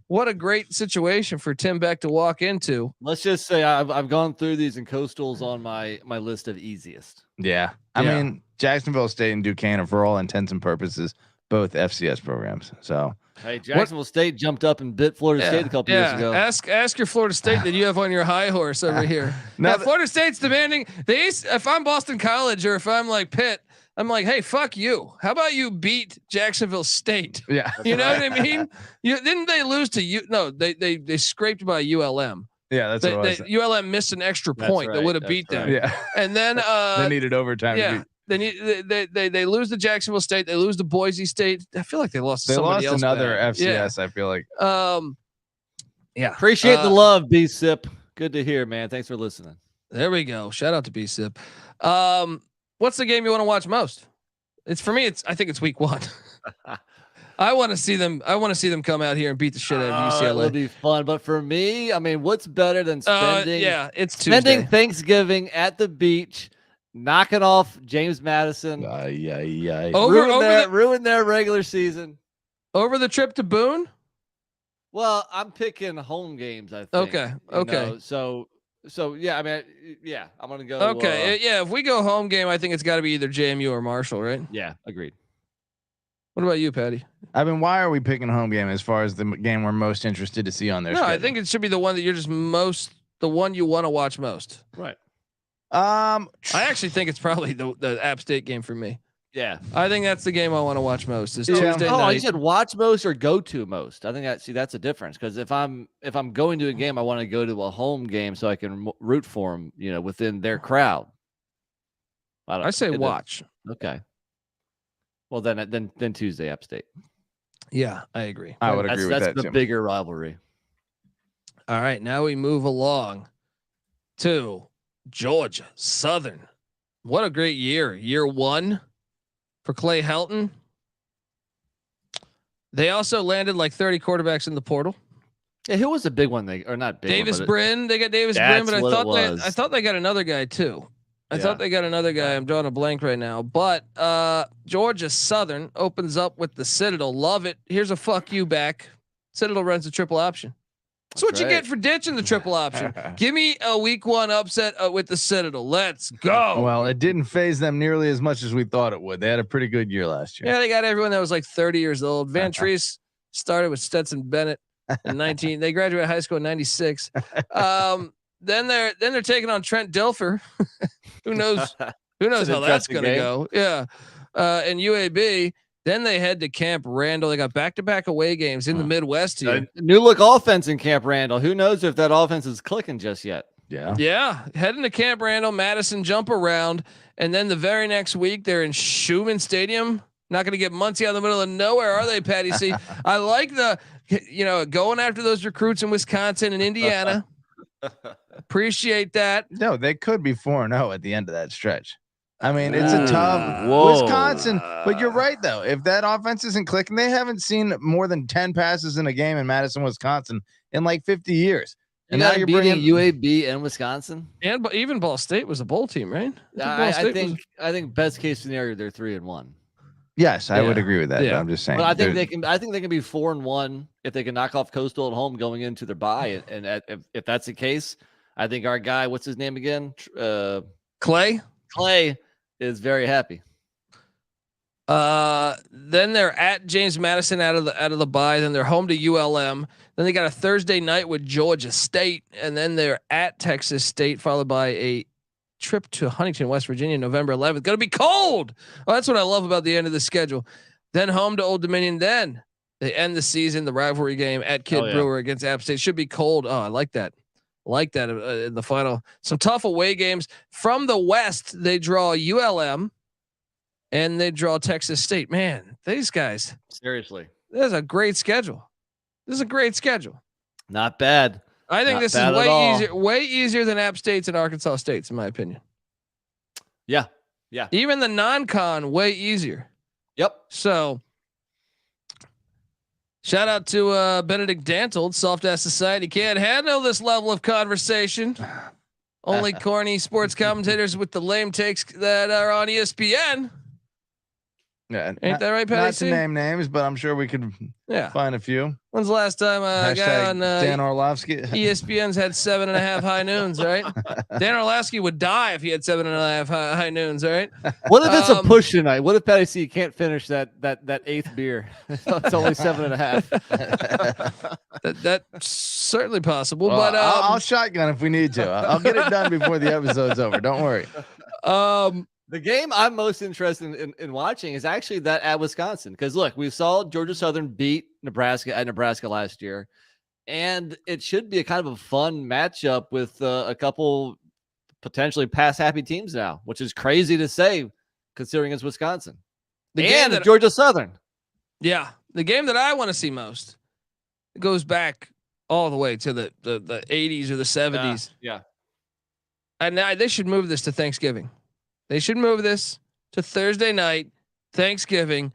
A: What a great situation for Tim Beck to walk into.
H: Let's just say I've gone through these, and Coastal's on my list of easiest.
G: Yeah. I mean, Jacksonville State and Duquesne are, for all intents and purposes, both FCS programs. So
H: hey, Jacksonville State jumped up and bit Florida State a couple years ago.
A: Ask your Florida State that you have on your high horse over here. Now Florida State's demanding if I'm Boston College or if I'm like Pitt, I'm like, hey, fuck you. How about you beat Jacksonville State?
G: Yeah,
A: you know what I mean. Didn't they lose to you? No, they scraped by ULM.
G: Yeah, that's what
A: ULM missed an extra point that would have beat them.
G: Yeah,
A: and then
G: they needed overtime.
A: Yeah. Then they lose to Jacksonville State. They lose to Boise State. I feel like they lost.
G: They lost
A: else
G: another
A: back.
G: FCS. I feel like.
A: Yeah.
H: Appreciate the love, B-Sip. Good to hear, man. Thanks for listening.
A: There we go. Shout out to B-Sip. What's the game you want to watch most? It's for me. I think it's week 1. I want to see them. I want to see them come out here and beat the shit out of UCLA.
H: It would be fun, but for me, I mean, what's better than spending?
A: It's
H: spending
A: Tuesday.
H: Thanksgiving at the beach, knocking off James Madison.
A: Ruin
H: Ruin their regular season.
A: Over the trip to Boone?
H: Well, I'm picking home games, I think.
A: Okay. Okay.
H: So yeah, I mean, yeah, I'm gonna go.
A: Okay. Yeah. If we go home game, I think it's got to be either JMU or Marshall, right?
H: Yeah, agreed.
A: What about you, Patty?
G: I mean, why are we picking home game as far as the game we're most interested to see on their schedule?
A: I think it should be the one that you're just the one you want to watch most.
H: Right.
A: I actually think it's probably the App State game for me.
H: Yeah.
A: I think that's the game I want to watch most. Is Tuesday
H: Oh,
A: night.
H: you said watch most or go to most. I think that's a difference, because if I'm going to a game, I want to go to a home game so I can root for them, within their crowd.
A: I say watch.
H: Okay. Well, then Tuesday, App State.
A: Yeah, I agree.
G: I would agree with that
H: That's the
G: too.
H: bigger rivalry.
A: All right, now we move along to Georgia Southern. What a great year 1 for Clay Helton. They also landed like 30 quarterbacks in the portal.
H: Yeah, who was the big one? Not big.
A: Davis Brin. They got Davis Brin, but I thought they got another guy too. I thought they got another guy. I'm drawing a blank right now. But Georgia Southern opens up with the Citadel. Love it. Here's a fuck you back. Citadel runs a triple option. That's what you get for ditching the triple option. Give me a week 1 upset with the Citadel. Let's go.
G: Well, it didn't phase them nearly as much as we thought it would. They had a pretty good year last year.
A: Yeah, they got everyone that was like 30 years old. Van Treese started with Stetson Bennett in 19. They graduated high school in 96. Then they're taking on Trent Dilfer. Who knows how that's going to go? Yeah. And UAB. Then they head to Camp Randall. They got back-to-back away games in the Midwest here.
H: New look offense in Camp Randall. Who knows if that offense is clicking just yet?
A: Yeah. Heading to Camp Randall, Madison jump around. And then the very next week, they're in Schumann Stadium. Not going to get Muncie out of the middle of nowhere, are they, Patty C? I like going after those recruits in Wisconsin and Indiana. Appreciate that.
G: No, they could be 4-0 at the end of that stretch. I mean, it's a tough Wisconsin, but you're right though. If that offense isn't clicking, they haven't seen more than 10 passes in a game in Madison, Wisconsin in like 50 years.
H: And now you're bringing UAB and Wisconsin,
A: and even Ball State was a bowl team, right?
H: I think best case scenario they're 3-1.
G: Yes, I would agree with that.
A: Yeah.
G: I'm just saying.
H: But I think they can be 4-1 if they can knock off Coastal at home going into their bye. And if that's the case, I think our guy, what's his name again?
A: Clay
H: is very happy.
A: Then they're at James Madison out of the bye. Then they're home to ULM. Then they got a Thursday night with Georgia State, and then they're at Texas State, followed by a trip to Huntington, West Virginia, November 11th. Gonna be cold. Oh, that's what I love about the end of the schedule. Then home to Old Dominion. Then they end the season, the rivalry game at Kid Brewer against App State. Should be cold. Oh, I like that. In the final. Some tough away games from the West. They draw ULM and they draw Texas State. Man, these guys,
H: seriously,
A: this is a great schedule.
H: Not bad.
A: I think this is way easier than App State's and Arkansas State's, in my opinion.
H: Yeah.
A: Even the non-con, way easier.
H: Yep.
A: So shout out to Benedict Dantold, Soft Ass Society. Can't handle this level of conversation. Only corny sports commentators with the lame takes that are on ESPN.
G: Yeah,
A: ain't that right, Patty?
G: Not to name names, but I'm sure we could find a few.
A: When's the last time a guy on
G: Dan Orlovsky
A: ESPN's had 7.5 high noons? Right, Dan Orlovsky would die if he had 7.5 high noons. All right.
H: What if it's a push tonight? What if Patty C can't finish that 8th beer? It's only 7.5.
A: That's certainly possible,
G: well,
A: but
G: I'll shotgun if we need to. I'll get it done before the episode's over. Don't worry.
H: The game I'm most interested in watching is actually that at Wisconsin, because look, we saw Georgia Southern beat Nebraska at Nebraska last year, and it should be a kind of a fun matchup with a couple potentially pass happy teams now, which is crazy to say considering it's Wisconsin and Georgia Southern.
A: Yeah, the game that I want to see most goes back all the way to the 80s or the 70s.
H: Yeah.
A: And now they should move this to Thanksgiving. They should move this to Thursday night, Thanksgiving.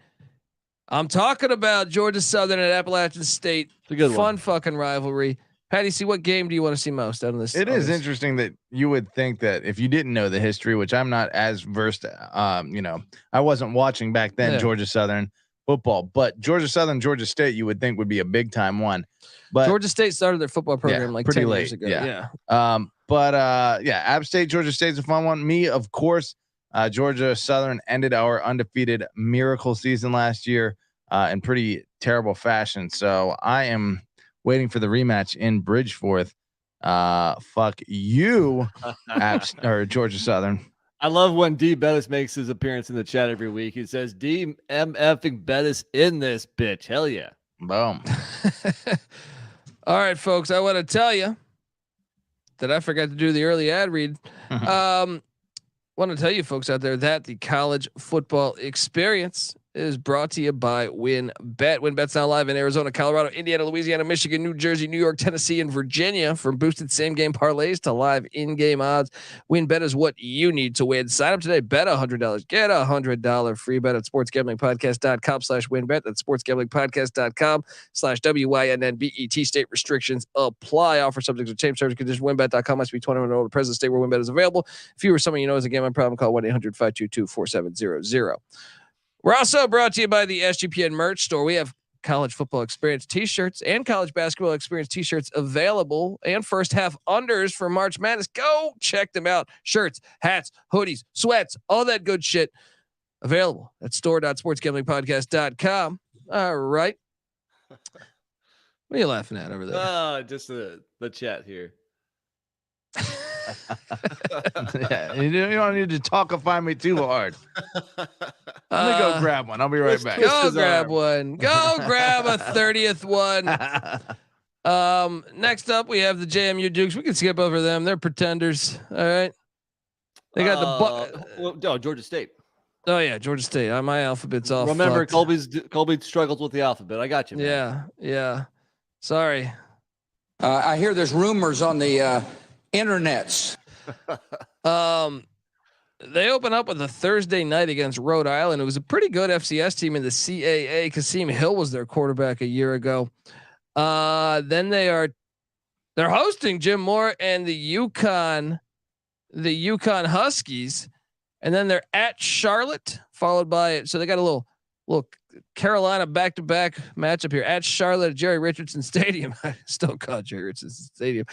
A: I'm talking about Georgia Southern at Appalachian State.
G: It's a good
A: fun fucking rivalry. Patty C, what game do you want to see most out of this?
G: It is interesting that you would think that if you didn't know the history, which I'm not as versed, I wasn't watching back then, Georgia Southern, football. But Georgia Southern, Georgia State, you would think would be a big time one. But
A: Georgia State started their football program like
G: pretty
A: 10
G: late
A: years ago.
G: Yeah. App State, Georgia State's a fun one. Me, of course, Georgia Southern ended our undefeated miracle season last year in pretty terrible fashion. So I am waiting for the rematch in Bridgeforth. Fuck you, or Georgia Southern.
H: I love when D Bettis makes his appearance in the chat every week. He says, DMFing Bettis in this bitch. Hell yeah.
G: Boom.
A: All right, folks. I want to tell you that I forgot to do the early ad read. Want to tell you folks out there that the college football experience is brought to you by WinBet. WinBet's now live in Arizona, Colorado, Indiana, Louisiana, Michigan, New Jersey, New York, Tennessee, and Virginia. From boosted same-game parlays to live in-game odds, WinBet is what you need to win. Sign up today. Bet $100. Get $100 free bet at sportsgamblingpodcast.com/winbet. That's sportsgamblingpodcast.com/WYNNBET. State restrictions apply. Offer subject to change terms and conditions. WinBet.com must be 21 or older. Present state where WinBet is available. If you or someone you know is a gambling problem, call 1-800-522-4700. We're also brought to you by the SGPN merch store. We have college football experience t-shirts and college basketball experience t-shirts available, and first half unders for March Madness. Go check them out. Shirts, hats, hoodies, sweats, all that good shit available at store.sportsgamblingpodcast.com. All right. What are you laughing at over there?
H: Just the chat here.
G: Yeah, you don't need to talkify me too hard. Let me go grab one. I'll be right back.
A: Go grab one. Go grab a 30th one. Next up, we have the JMU Dukes. We can skip over them. They're pretenders. All right. They got
H: Georgia State.
A: Oh yeah, Georgia State. My alphabet's all.
H: Remember,
A: fucked.
H: Colby struggles with the alphabet. I got you, man.
A: Yeah. Sorry.
D: I hear there's rumors on the internets.
A: They open up with a Thursday night against Rhode Island. It was a pretty good FCS team in the CAA. Kasim Hill was their quarterback a year ago. Then they're hosting Jim Moore and the UConn Huskies, and then they're at Charlotte, followed by so they got a little Carolina back-to-back matchup here at Charlotte, Jerry Richardson Stadium. I still call it Jerry Richardson Stadium.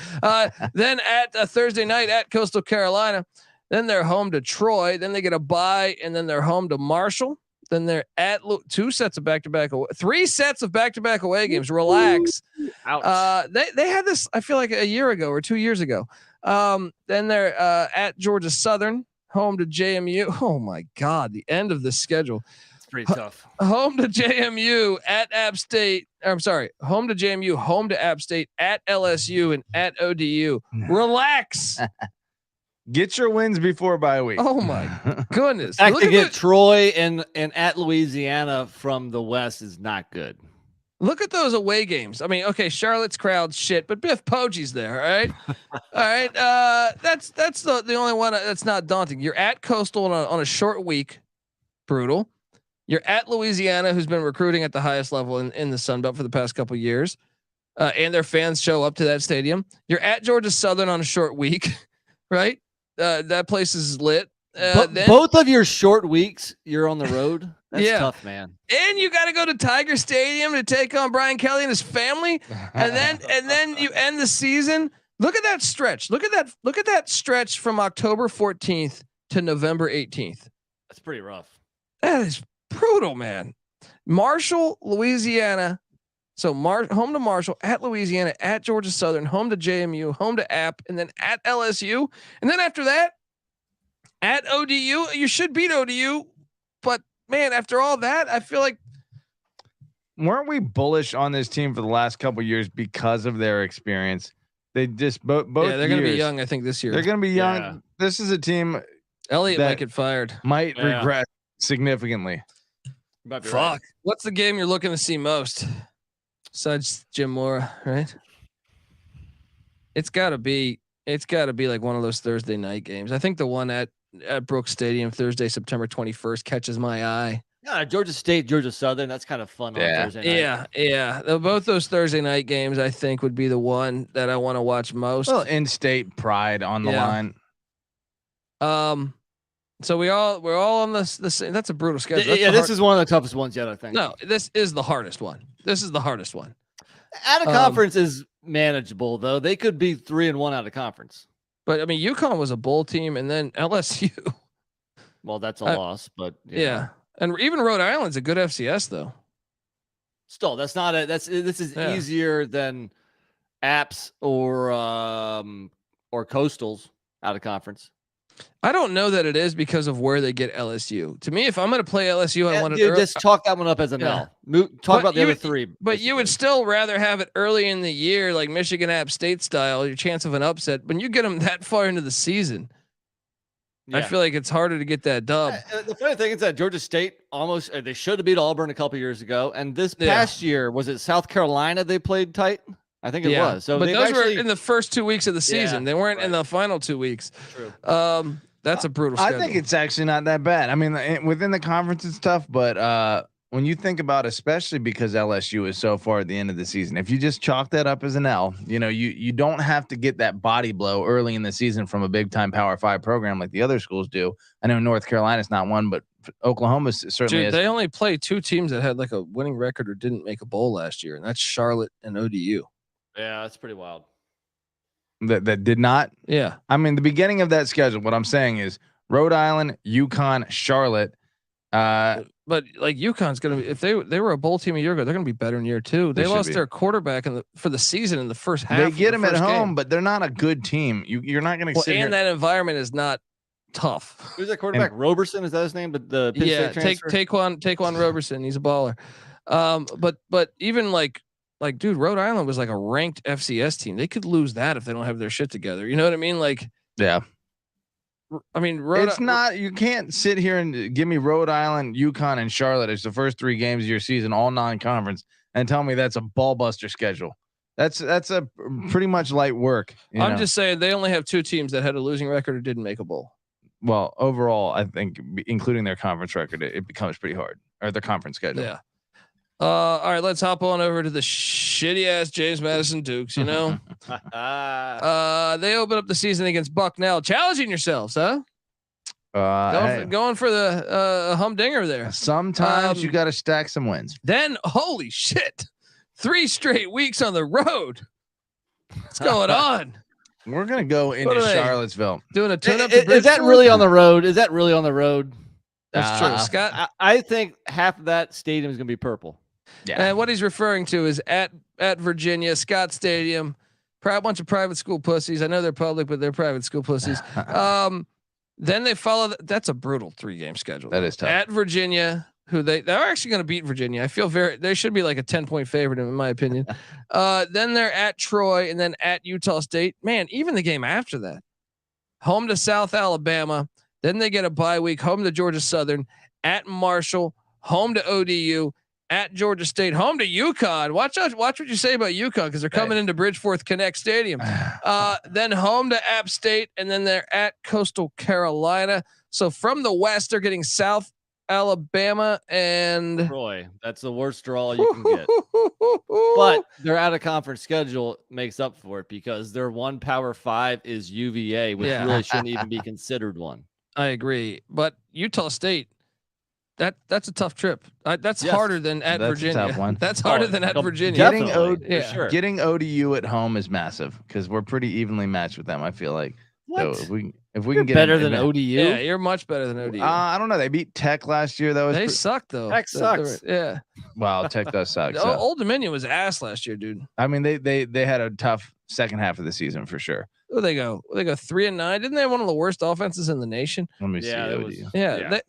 A: Then at Thursday night at Coastal Carolina. Then they're home to Troy. Then they get a bye, and then they're home to Marshall. Then they're at 3 sets of back-to-back away games. Relax.
H: Ouch.
A: They had this, I feel like a year ago or 2 years ago. Then they're at Georgia Southern, home to JMU. Oh my God, the end of the schedule.
H: Pretty tough.
A: Home to JMU, at App State. I'm sorry. Home to JMU, home to App State, at LSU, and at ODU. Relax.
G: Get your wins before bye week.
A: Oh my goodness.
H: To get Troy and at Louisiana from the West is not good.
A: Look at those away games. I mean, okay, Charlotte's crowd's shit, but Biff Poggi's there. All right. All right. That's the only one that's not daunting. You're at Coastal on a short week. Brutal. You're at Louisiana, who's been recruiting at the highest level in the Sun Belt for the past couple of years, and their fans show up to that stadium. You're at Georgia Southern on a short week, right? That place is lit.
H: Both of your short weeks, you're on the road. That's tough, man.
A: And you got to go to Tiger Stadium to take on Brian Kelly and his family, and then you end the season. Look at that stretch. Look at that stretch from October 14th to November 18th.
H: That's pretty rough.
A: That is brutal, man. Marshall, Louisiana. So home to Marshall, at Louisiana, at Georgia Southern, home to JMU, home to App, and then at LSU. And then after that, at ODU. You should beat ODU. But man, after all that, I feel like,
G: weren't we bullish on this team for the last couple of years because of their experience? They just both
A: they're going to be young, I think, this year.
G: They're going to be young.
A: Yeah.
G: This is a team
A: Elliott might get fired.
G: Might regress significantly.
A: Fuck. Right. What's the game you're looking to see most? Besides Jim Moore, right? It's gotta be like one of those Thursday night games. I think the one at Brooks Stadium Thursday, September 21st catches my eye.
H: Yeah, Georgia State, Georgia Southern. That's kind of fun on Thursday night.
A: Yeah. Both those Thursday night games, I think, would be the one that I want to watch most.
G: Well, in-state pride on the line.
A: So we're all on this. That's a brutal schedule. That's
H: Yeah,
A: the
H: this is one of the toughest ones yet, I think.
A: No, this is the hardest one. This is the hardest one.
H: Out of conference is manageable, though. They could be 3-1 out of conference.
A: But I mean, UConn was a bowl team, and then LSU.
H: Well, that's a loss, but
A: yeah. And even Rhode Island's a good FCS, though.
H: Still, this is easier than Apps or Coastals out of conference.
A: I don't know that it is because of where they get LSU. To me, if I'm going to play LSU, I want to
H: just chalk that one up as an L. Talk about the other three.
A: But basically, you would still rather have it early in the year, like Michigan App State style, your chance of an upset. When you get them that far into the season, I feel like it's harder to get that dub.
H: The funny thing is that Georgia State they should have beat Auburn a couple years ago, and this past year was it South Carolina they played tight? I think it was. So,
A: but those were in the first 2 weeks of the season. They weren't in the final 2 weeks.
H: True.
A: That's a brutal schedule.
G: I think it's actually not that bad. I mean, within the conference it's tough, but when you think about, especially because LSU is so far at the end of the season, if you just chalk that up as an L, you don't have to get that body blow early in the season from a big time Power 5 program like the other schools do. I know North Carolina's not one, but Oklahoma certainly is.
A: They only play 2 teams that had like a winning record or didn't make a bowl last year, and that's Charlotte and ODU.
H: Yeah, that's pretty wild.
G: That did not.
A: Yeah.
G: I mean, the beginning of that schedule, what I'm saying is Rhode Island, UConn, Charlotte.
A: But like UConn's gonna be, if they were a bowl team a year ago, they're gonna be better in year 2. They lost their quarterback for the season in the first half.
G: They get them at home,
A: game.
G: but they're not a good team. You're not gonna sit here.
A: That environment is not tough.
H: Who's that quarterback? Roberson, is that his name? But the Penn State transfer?
A: Taquan Roberson. He's a baller. But even like dude, Rhode Island was like a ranked FCS team. They could lose that if they don't have their shit together. You know what I mean? Like,
G: yeah.
A: I mean,
G: you can't sit here and give me Rhode Island, UConn, and Charlotte as the first 3 games of your season, all non-conference, and tell me that's a ball buster schedule. That's a pretty much light work.
A: I'm just saying they only have 2 teams that had a losing record or didn't make a bowl.
G: Well, overall, I think including their conference record, it becomes pretty hard, or their conference schedule.
A: Yeah. All right, let's hop on over to the shitty ass James Madison Dukes. They open up the season against Bucknell, challenging yourselves, huh? Going for the humdinger there.
G: Sometimes you got to stack some wins.
A: Then, holy shit, 3 straight weeks on the road. What's going on?
G: We're gonna go into Charlottesville.
A: Doing a tune up.
H: Is that really on the road? Is that really on the road?
A: That's true, Scott.
H: I think half of that stadium is gonna be purple.
A: Yeah. And what he's referring to is at Virginia, Scott Stadium, bunch of private school pussies. I know they're public, but they're private school pussies. Then they follow. That's a brutal 3-game schedule.
G: That is tough.
A: At Virginia, who they're actually going to beat Virginia. I feel they should be like a 10-point favorite in my opinion. Then they're at Troy and then at Utah State. Man, even the game after that, home to South Alabama. Then they get a bye week, home to Georgia Southern, at Marshall, home to ODU, at Georgia State, home to UConn. Watch what you say about UConn because they're coming into Bridgeforth Connect Stadium. Then home to App State, and then they're at Coastal Carolina. So from the West, they're getting South Alabama and
H: Troy. That's the worst draw you can get. But their out of conference schedule makes up for it because their one Power 5 is UVA, which really shouldn't even be considered one.
A: I agree, but Utah State. That's a tough trip. That's harder than at Virginia.
G: A tough one.
A: That's harder than at Virginia.
G: Getting ODU at home is massive because we're pretty evenly matched with them. I feel like.
H: What?
G: So if we can get
H: better than ODU,
A: yeah, you're much better than ODU.
G: I don't know. They beat Tech last year.
A: They suck though.
H: Tech sucks.
A: Yeah.
G: Wow, Tech does suck.
A: Old Dominion was ass last year, dude.
G: I mean, they had a tough second half of the season for sure.
A: Oh, they go 3-9. Didn't they have one of the worst offenses in the nation?
G: Let me see.
A: ODU.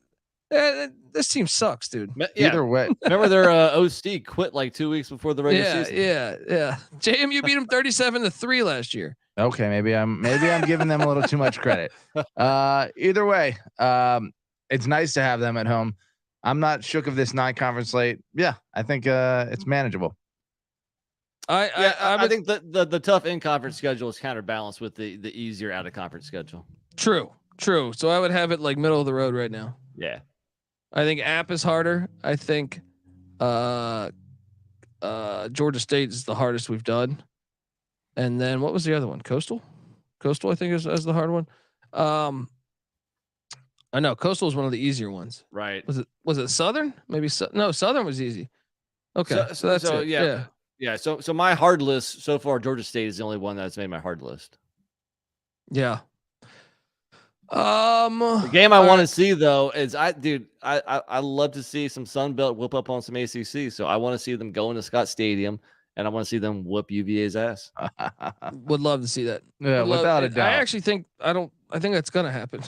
A: This team sucks, dude.
G: Either way,
H: remember their OC quit like 2 weeks before the regular season.
A: Yeah. JMU beat them 37-3 last year.
G: Okay, maybe I'm giving them a little too much credit. Either way, it's nice to have them at home. I'm not shook of this 9-conference slate. Yeah, I think it's manageable.
H: I think the tough in-conference schedule is counterbalanced with the easier out-of-conference schedule.
A: True. So I would have it like middle of the road right now.
H: Yeah.
A: I think App is harder. I think Georgia State is the hardest we've done. And then what was the other one? Coastal, I think is the hard one. I know Coastal was one of the easier ones.
H: Right.
A: Was it Southern? Maybe no. Southern was easy. Okay, so that's it.
H: Yeah. So my hard list so far, Georgia State is the only one that's made my hard list.
A: Yeah.
H: The game I want to see though is I love to see some Sun Belt whoop up on some ACC. So I want to see them go into Scott Stadium, and I want to see them whoop UVA's ass.
A: Would love to see that.
G: Yeah, without a doubt.
A: I actually think I think that's gonna happen.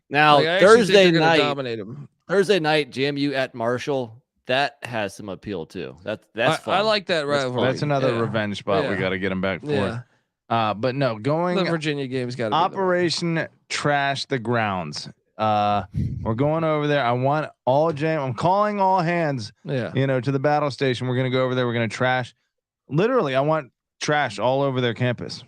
H: Now
A: I actually think
H: Thursday
A: they're gonna
H: night,
A: dominate them.
H: Thursday night, JMU at Marshall. That has some appeal too. That's fun.
A: I like that rivalry.
G: That's another revenge spot we got to get them back for.
A: Yeah.
G: But no, going
A: the Virginia game's got
G: Operation Trash the Grounds. We're going over there. I want I'm calling all hands.
A: Yeah.
G: To the battle station. We're gonna go over there. We're gonna trash. Literally, I want trash all over their campus.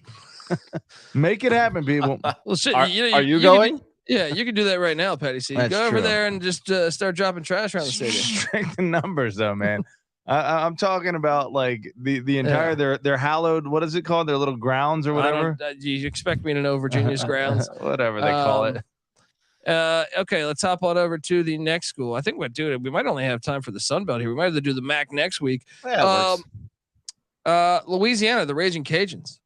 G: Make it happen, people.
A: Well, shit.
H: Are you going?
A: You can do that right now, Patty C.
G: That's
A: Go over
G: true.
A: there and just start dropping trash around the stadium.
G: Strength in numbers, though, man. I'm talking about like the entire their hallowed. What is it called? Their little grounds or whatever.
A: You expect me to know Virginia's grounds?
G: Whatever they call it.
A: Okay, let's hop on over to the next school. I think we'll do it. We might only have time for the Sun Belt here. We might have to do the MAC next week. Louisiana, the Raging Cajuns.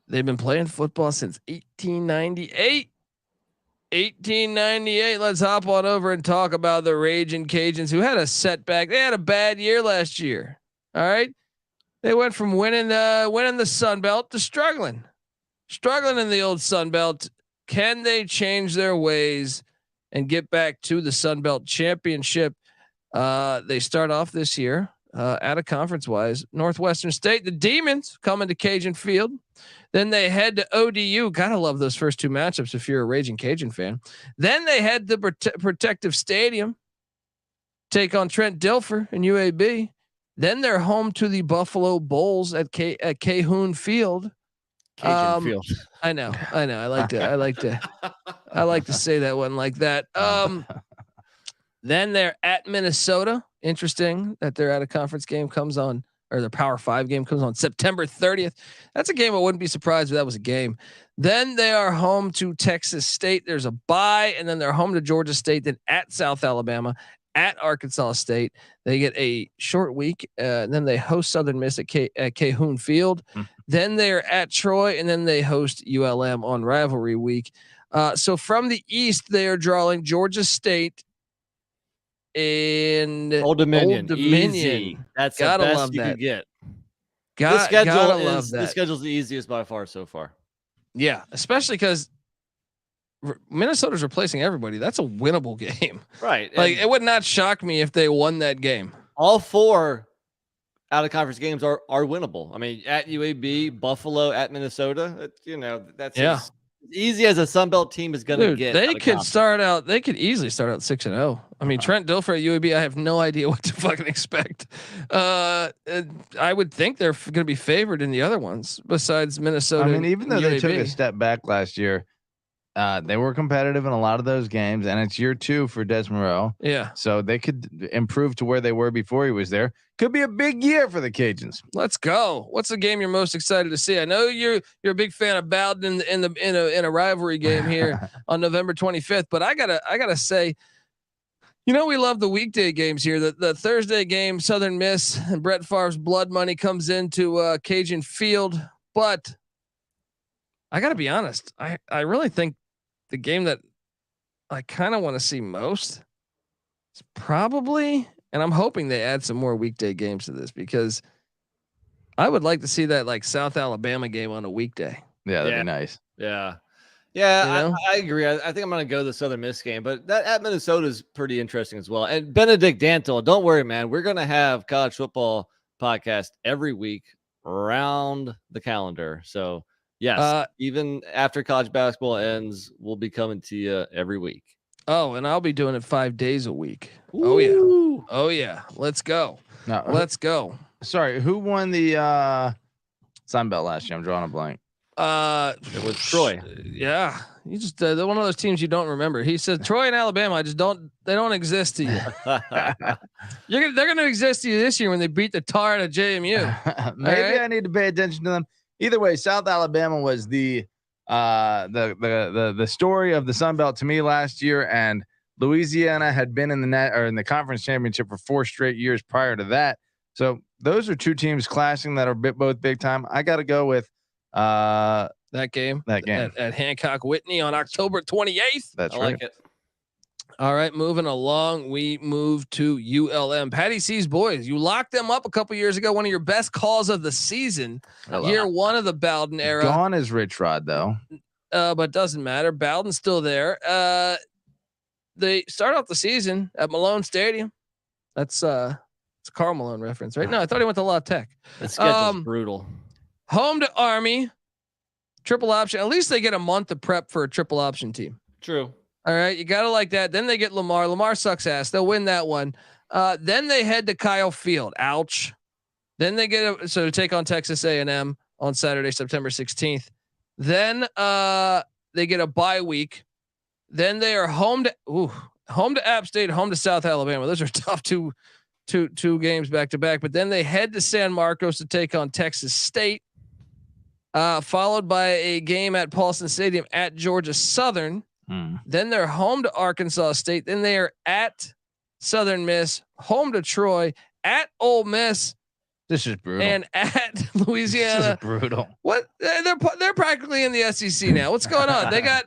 A: They've been playing football since 1898. 1898. Let's hop on over and talk about the Raging Cajuns, who had a setback. They had a bad year last year. All right, they went from winning the Sun Belt to struggling in the old Sun Belt. Can they change their ways and get back to the Sun Belt championship? They start off this year out of conference wise. Northwestern State, the Demons, coming to Cajun Field. Then they head to ODU. Gotta love those first two matchups if you're a Raging Cajun fan. Then they head to Protective Stadium, take on Trent Dilfer and UAB. Then they're home to the Buffalo Bulls at Cajuns Field.
H: Cajun Field.
A: I know. I like to say that one like that. Then they're at Minnesota. Interesting that they're at a conference game comes on, or the Power 5 game comes on September 30th. That's a game I wouldn't be surprised if that was a game. Then they are home to Texas State. There's a bye, and then they're home to Georgia State, then at South Alabama, at Arkansas State. They get a short week. Then they host Southern Miss at Cajuns Field. Then they're at Troy, and then they host ULM on rivalry week. So from the East, they are drawing Georgia State and
H: Old Dominion. Easy. That's
A: gotta
H: the best
A: love
H: you
A: that.
H: could get.
A: The
H: schedule's the easiest by far so far.
A: Yeah, especially because Minnesota's replacing everybody. That's a winnable game,
H: right?
A: Like it would not shock me if they won that game.
H: All 4 out of conference games are winnable. I mean, at UAB, Buffalo, at Minnesota. That's as easy as a Sun Belt team is going to get.
A: They could easily start out 6-0. I mean, Trent Dilfer at UAB, I have no idea what to fucking expect. I would think they're going to be favored in the other ones besides Minnesota.
G: I mean, even though they took a step back last year, they were competitive in a lot of those games, and it's year 2 for Des Moreau.
A: Yeah. So
G: they could improve to where they were before he was there. Could be a big year for the Cajuns.
A: Let's go. What's the game you're most excited to see? I know you're a big fan of Bowden in a rivalry game here on November 25th, but I gotta say, we love the weekday games here. The Thursday game, Southern Miss and Brett Favre's blood money comes into Cajun Field, but I gotta be honest. I really think the game that I kind of want to see most is probably, and I'm hoping they add some more weekday games to this because I would like to see that like South Alabama game on a weekday.
G: Yeah, that'd be nice.
H: Yeah. I agree. I think I'm going to go to the Southern Miss game, but that at Minnesota is pretty interesting as well. And Benedict Dantle, don't worry, man. We're going to have college football podcast every week around the calendar. So yes, even after college basketball ends, we'll be coming to you every week.
A: Oh, and I'll be doing it 5 days a week.
H: Ooh.
A: Oh yeah. Let's go.
G: No,
A: let's go.
G: Sorry, who won the Sun Belt last year? I'm drawing a blank.
H: It was Troy.
A: Yeah, you just they're one of those teams you don't remember. He said Troy and Alabama. They don't exist to you. They're gonna exist to you this year when they beat the tar out of JMU.
G: Maybe I need to pay attention to them. Either way, South Alabama was the the story of the Sun Belt to me last year, and Louisiana had been in the conference championship for 4 straight years prior to that. So those are 2 teams clashing that are both big time. I got to go with
A: that game at Hancock Whitney on October 28th.
G: That's
H: I
G: right.
H: like it.
A: All right, moving along, we move to ULM. Patty C's boys, you locked them up a couple years ago. One of your best calls of the season, year 1 of the Bowden era.
G: Gone is Rich Rod though,
A: but doesn't matter. Bowden's still there. They start off the season at Malone Stadium. It's a Karl Malone reference, right? No, I thought he went to La Tech.
H: The schedule's brutal.
A: Home to Army, triple option. At least they get a month to prep for a triple option team.
H: True.
A: All right, you gotta like that. Then they get Lamar. Lamar sucks ass. They'll win that one. Then they head to Kyle Field. Ouch. Then they to take on Texas A&M on Saturday, September 16th. Then they get a bye week. Then they are home to App State, home to South Alabama. Those are tough two games back to back. But then they head to San Marcos to take on Texas State, followed by a game at Paulson Stadium at Georgia Southern. Then they're home to Arkansas State. Then they are at Southern Miss, home to Troy, at Ole Miss.
G: This is brutal.
A: And at Louisiana.
G: This is brutal.
A: What? They're practically in the SEC now. What's going on? They got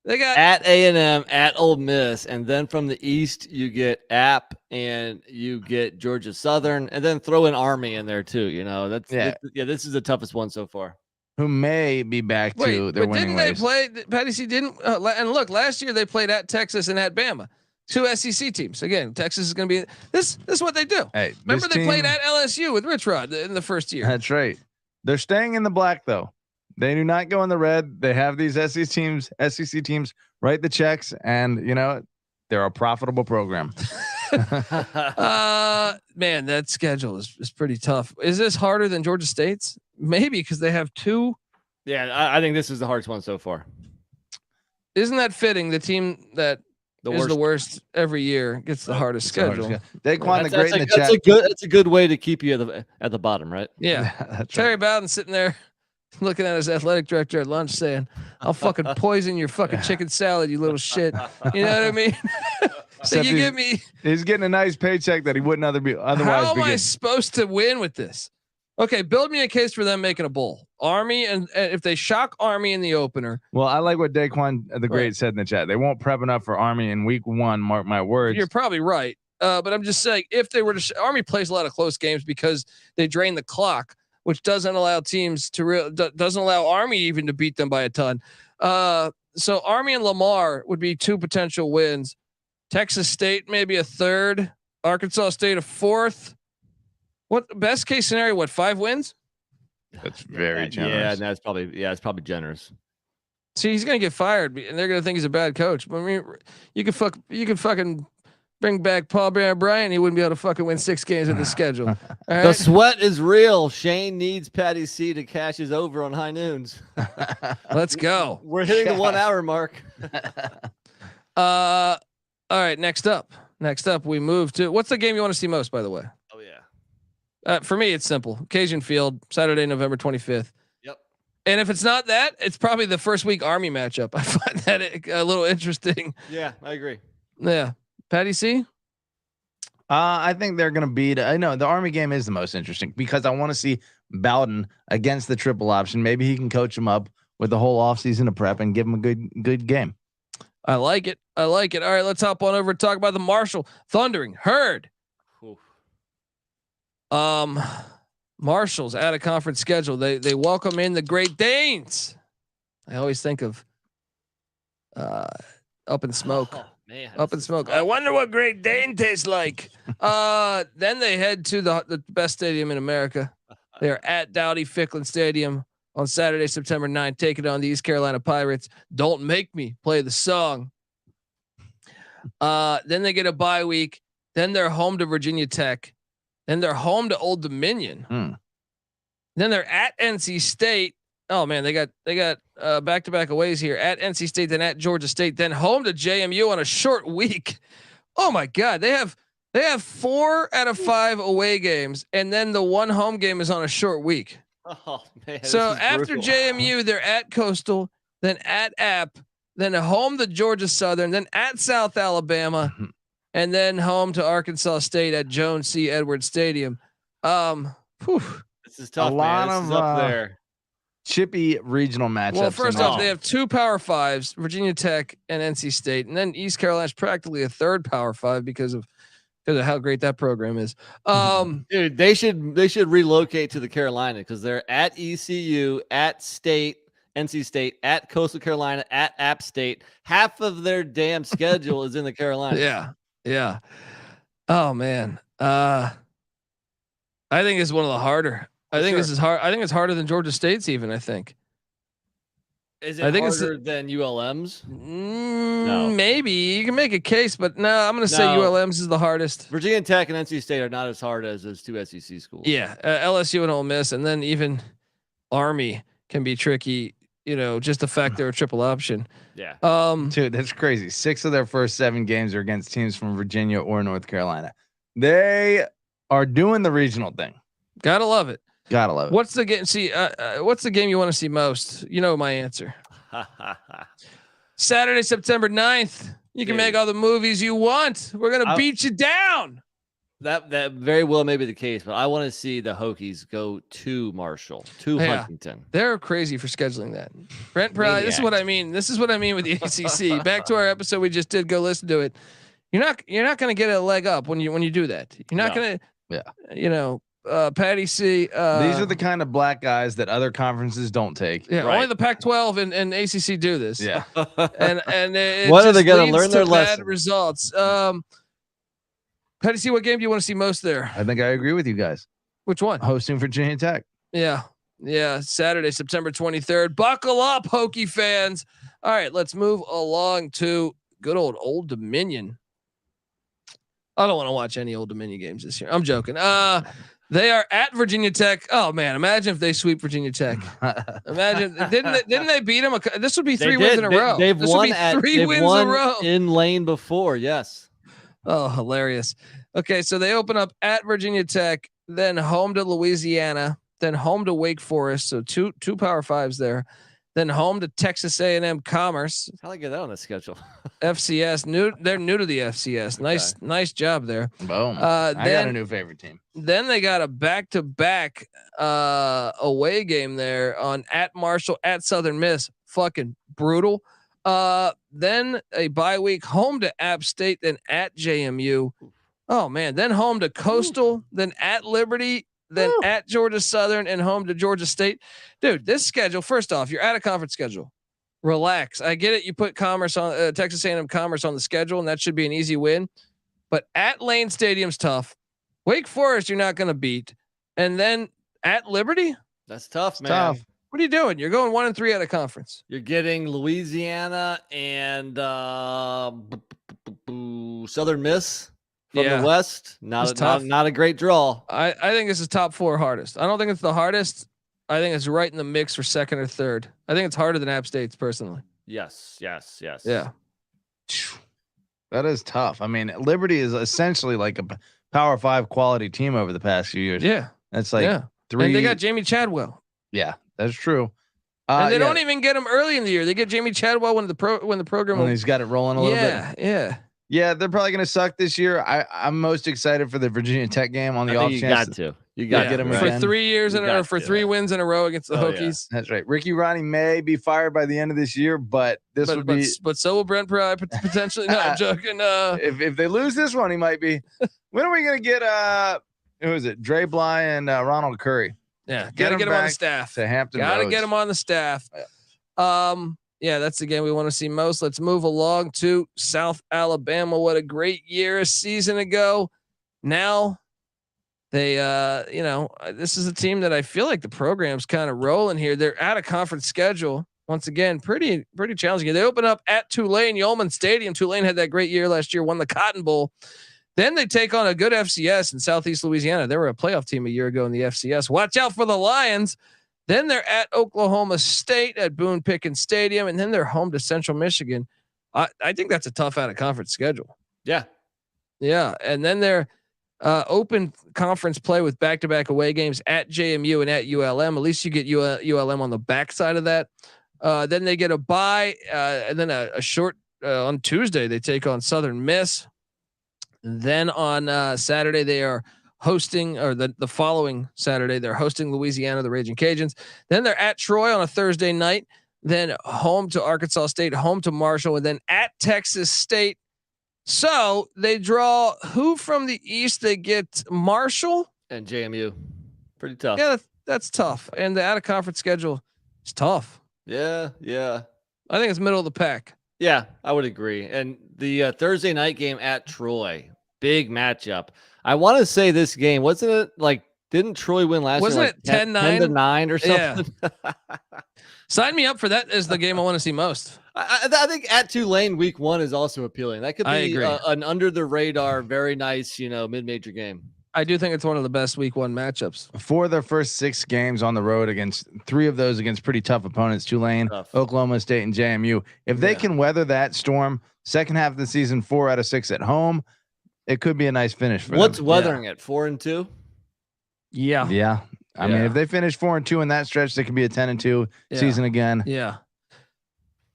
H: at A&M, at Ole Miss, and then from the East you get App and you get Georgia Southern, and then throw in Army in there too. You know, this is the toughest one so far.
G: Who may be back to their winning ways.
A: Didn't they play? Patty C didn't. And look, last year they played at Texas and at Bama, 2 SEC teams. Again, Texas is going to be this. This is what they do.
G: Hey,
A: remember they played at LSU with Rich Rod in the first year.
G: That's right. They're staying in the black though. They do not go in the red. They have these SEC teams write the checks, and you know they're a profitable program.
A: Man, that schedule is pretty tough. Is this harder than Georgia State's? Maybe because they have 2.
H: Yeah, I think this is the hardest one so far.
A: Isn't that fitting? The team that is the worst every year gets the hardest schedule.
G: Daquan the Great in the chat.
H: That's a good way to keep you at the bottom, right?
A: Yeah.
G: That's
A: Terry
G: right.
A: Bowden sitting there looking at his athletic director at lunch saying, I'll fucking poison your fucking chicken salad, you little shit. You know what I mean? So you give me.
G: He's getting a nice paycheck that he wouldn't otherwise.
A: How am I supposed to win with this? Okay, build me a case for them making a bowl. Army, and if they shock Army in the opener.
G: Well, I like what Daquan the Great said in the chat. They won't prep enough for Army in week 1. Mark my words.
A: You're probably right. But I'm just saying, if they were to, Army plays a lot of close games because they drain the clock, which doesn't allow teams to doesn't allow Army even to beat them by a ton. So Army and Lamar would be 2 potential wins. Texas State maybe a 3rd. Arkansas State a 4th. What best case scenario? What 5 wins?
G: That's very generous.
H: Yeah, that's it's probably generous.
A: See, he's gonna get fired, and they're gonna think he's a bad coach. But I mean, you could fucking bring back Paul Bear Bryant. He wouldn't be able to fucking win 6 games in the schedule. All right?
H: The sweat is real. Shane needs Patty C to cash his over on high noons.
A: Let's go.
H: We're hitting the 1 hour mark.
A: All right. Next up, we move to what's the game you want to see most? By the way.
H: Oh yeah.
A: For me, it's simple. Cajun Field, Saturday, November 25th.
H: Yep.
A: And if it's not that, it's probably the first week Army matchup. I find that a little interesting.
H: Yeah, I agree.
A: Yeah. Patty C?
G: I think they're going to beat. I know the Army game is the most interesting because I want to see Bowden against the triple option. Maybe he can coach him up with the whole offseason of prep and give him a good game.
A: I like it. All right, let's hop on over and talk about the Marshall Thundering Herd.
H: Oof.
A: Marshall's out of conference schedule. They welcome in the Great Danes. I always think of Up in Smoke.
H: Oh, man,
A: Up in Smoke. I wonder what Great Dane tastes like. Then they head to the best stadium in America. They are at Dowdy Ficklin Stadium on Saturday, September 9th, taking on the East Carolina Pirates. Don't make me play the song. Then they get a bye week. Then they're home to Virginia Tech. Then they're home to Old Dominion. Then they're at NC State. Oh man, they got back-to-back aways here at NC State, then at Georgia State, then home to JMU on a short week. Oh my God, they have 4 out of 5 away games, and then the 1 home game is on a short week.
H: Oh man.
A: So after JMU, they're at Coastal, then at App, then home to Georgia Southern, then at South Alabama, and then home to Arkansas State at Jones C. Edwards Stadium.
H: This is tough.
G: A lot
H: man. This
G: of,
H: is up there.
G: Chippy regional matchups.
A: Well, first
G: in
A: off,
G: there.
A: they have 2 Power 5s, Virginia Tech and NC State, and then East Carolina's practically a 3rd Power 5 because of how great that program is.
H: Dude, they should relocate to the Carolina because they're at ECU, at State, NC State, at Coastal Carolina, at App State. Half of their damn schedule is in the Carolinas.
A: Yeah. Oh man. I think it's one of the harder. This is hard. I think it's harder than Georgia State's even, I think.
H: Is it harder than ULM's?
A: No. Maybe. You can make a case, but no, I'm going to say ULM's is the hardest.
H: Virginia Tech and NC State are not as hard as those 2 SEC schools.
A: Yeah. LSU and Ole Miss, and then even Army can be tricky, just the fact they're a triple option.
H: Yeah.
G: Dude, that's crazy. 6 of their first 7 games are against teams from Virginia or North Carolina. They are doing the regional thing.
A: Gotta love it.
G: Gotta love it.
A: What's the game? What's the game you want to see most? You know my answer. Saturday, September 9th. You can make all the movies you want. We're gonna beat you down.
H: That very well may be the case, but I want to see the Hokies go to Marshall, to Huntington.
A: They're crazy for scheduling that. Brent Pry, this is what I mean. This is what I mean with the ACC. Back to our episode we just did. Go listen to it. You're not going to get a leg up when you do that. You're not going to. Patty C.
G: These are the kind of black guys that other conferences don't take.
A: Yeah, only the Pac-12 and ACC do this.
G: Yeah,
A: and
H: when are they going to learn their lesson?
A: Bad results. Patty C, what game do you want to see most there?
G: I think I agree with you guys.
A: Which one?
G: Hosting Virginia Tech.
A: Yeah. Saturday, September 23rd. Buckle up, Hokie fans. All right, let's move along to good Old Dominion. I don't want to watch any Old Dominion games this year. I'm joking. They are at Virginia Tech. Oh man, imagine if they sweep Virginia Tech. Imagine didn't they beat them? This would be 3 wins in a row.
H: They've won
A: three wins in a row
H: in Lane before. Yes.
A: Oh, hilarious. Okay, so they open up at Virginia Tech, then home to Louisiana, then home to Wake Forest. So two Power 5s there. Then home to Texas A&M Commerce.
H: How do I get that on the schedule?
A: FCS. They're new to the FCS. Nice job there.
G: Boom. I got a new favorite team.
A: Then they got a back-to-back away game there on at Marshall, at Southern Miss. Fucking brutal. Then a bye week home to App State, then at JMU. Oh man. Then home to Coastal, then at Liberty, then at Georgia Southern, and home to Georgia State. Dude, this schedule, first off, you're at a conference schedule. Relax. I get it. You put Commerce on Texas A&M Commerce on the schedule, and that should be an easy win. But at Lane Stadium's tough. Wake Forest, you're not going to beat. And then at Liberty,
H: that's tough, man.
G: Tough.
A: What are you doing? You're going 1-3 out of conference.
H: You're getting Louisiana and Southern Miss from the West. Not a great draw.
A: I think this is top 4 hardest. I don't think it's the hardest. I think it's right in the mix for 2nd or 3rd. I think it's harder than App State's personally.
H: Yes.
A: Yeah.
G: That is tough. I mean, Liberty is essentially like a Power 5 quality team over the past few years.
A: Yeah.
G: That's like 3.
A: And they got Jamie Chadwell.
G: Yeah, that's true.
A: And they don't even get him early in the year. They get Jamie Chadwell when the program.
G: When he's got it rolling a little bit.
A: Yeah.
G: They're probably going to suck this year. I'm most excited for the Virginia Tech game on the off chance.
H: You got to
G: get him
A: for
G: again.
A: 3 years for 3 wins in a row against the Hokies.
G: Yeah. That's right. Ricky Ronnie may be fired by the end of this year, but
A: but so will Brent Pry potentially. No, I'm joking.
G: If they lose this one, he might be. When are we going to get who is it? Dre Bly and Ronald Curry.
A: Yeah, gotta get him on the staff.
G: To Hampton
A: gotta
G: Roads.
A: get him on the staff. Yeah, that's the game we want to see most. Let's move along to South Alabama. What a great year a season ago. Now they this is a team that I feel like the program's kind of rolling here. They're at a conference schedule. Once again, pretty challenging. They open up at Tulane, Yeoman Stadium. Tulane had that great year last year, won the Cotton Bowl. Then they take on a good FCS in Southeast Louisiana. They were a playoff team a year ago in the FCS. Watch out for the Lions. Then they're at Oklahoma State at Boone Pickens Stadium, and then they're home to Central Michigan. I think that's a tough out of conference schedule.
H: Yeah.
A: And then they're open conference play with back-to-back away games at JMU and at ULM. At least you get ULM on the backside of that. Then they get a bye, and then a short on Tuesday they take on Southern Miss. Then on Saturday they are hosting, or the following Saturday they're hosting Louisiana, the Raging Cajuns. Then they're at Troy on a Thursday night. Then home to Arkansas State, home to Marshall, and then at Texas State. So they draw who from the East? They get Marshall
H: and JMU. Pretty tough.
A: Yeah, that's tough. And the out of conference schedule is tough.
H: Yeah.
A: I think it's middle of the pack.
H: Yeah, I would agree. And the Thursday night game at Troy, big matchup. I want to say this game, wasn't it like, didn't Troy win last
A: year? Wasn't it 10-9
H: or something?
A: Yeah. Sign me up for that as the game I want to see most.
H: I think at Tulane week 1 is also appealing. That could be an under the radar, very nice, mid-major game.
A: I do think it's one of the best week 1 matchups.
G: For their first 6 games on the road, against 3 of those against pretty tough opponents, Tulane, Oklahoma State, and JMU. If they can weather that storm, second half of the season, 4 out of 6 at home, it could be a nice finish for
H: What's
G: them.
H: weathering it? 4-2?
A: Yeah.
G: I mean, if they finish 4-2 in that stretch, they can be a 10-2 season again.
A: Yeah.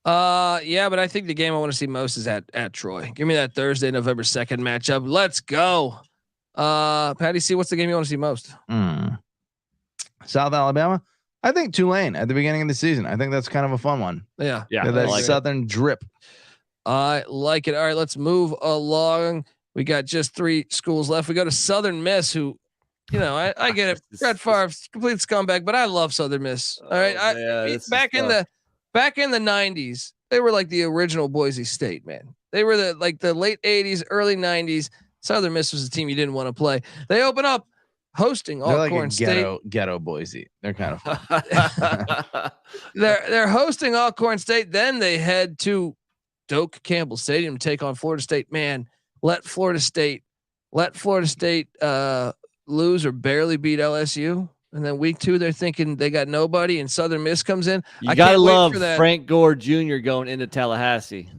A: But I think the game I want to see most is at Troy. Give me that Thursday, November 2nd matchup. Let's go. Patty C, what's the game you want to see most?
G: South Alabama. I think Tulane at the beginning of the season. I think that's kind of a fun one.
A: Yeah.
G: That like Southern drip.
A: I like it. All right, let's move along. We got just 3 schools left. We go to Southern Miss, who, I get it. Brett Favre's complete scumbag, but I love Southern Miss. All right. Back in the 90s, they were like the original Boise State, man. They were the late 80s, early 90s. Southern Miss was a team you didn't want to play. They open up hosting Alcorn State.
G: Ghetto Boise. They're kind of fun.
A: They're hosting Alcorn State. Then they head to Doak Campbell Stadium to take on Florida State. Man, let Florida State lose or barely beat LSU. And then week 2, they're thinking they got nobody, and Southern Miss comes in.
H: You gotta love Frank Gore Jr. going into Tallahassee.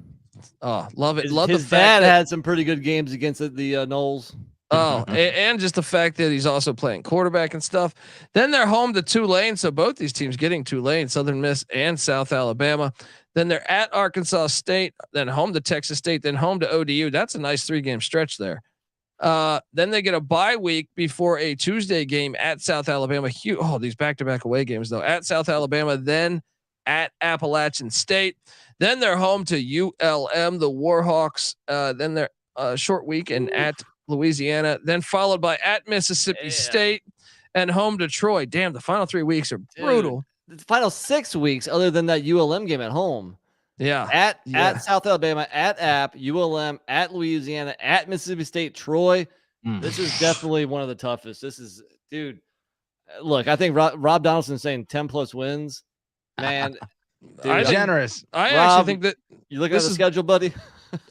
A: Oh, love it.
H: His dad had some pretty good games against the Noles.
A: Oh, and just the fact that he's also playing quarterback and stuff. Then they're home to Tulane. So both these teams getting Tulane, Southern Miss and South Alabama. Then they're at Arkansas State, then home to Texas State, then home to ODU. That's a nice 3-game stretch there. Then they get a bye week before a Tuesday game at South Alabama. These back-to-back away games though. At South Alabama, then at Appalachian State. Then they're home to ULM, the Warhawks. Then they're short week and at Louisiana. Then followed by at Mississippi State and home to Troy. Damn, the final 3 weeks are brutal.
H: The final 6 weeks, other than that ULM game at home.
A: Yeah.
H: At South Alabama, at App, ULM, at Louisiana, at Mississippi State, Troy. This is definitely one of the toughest. This is, dude. Look, I think Rob Donaldson saying 10+ wins. Man,
G: dude, generous.
A: I actually think that
H: you look at the schedule, buddy.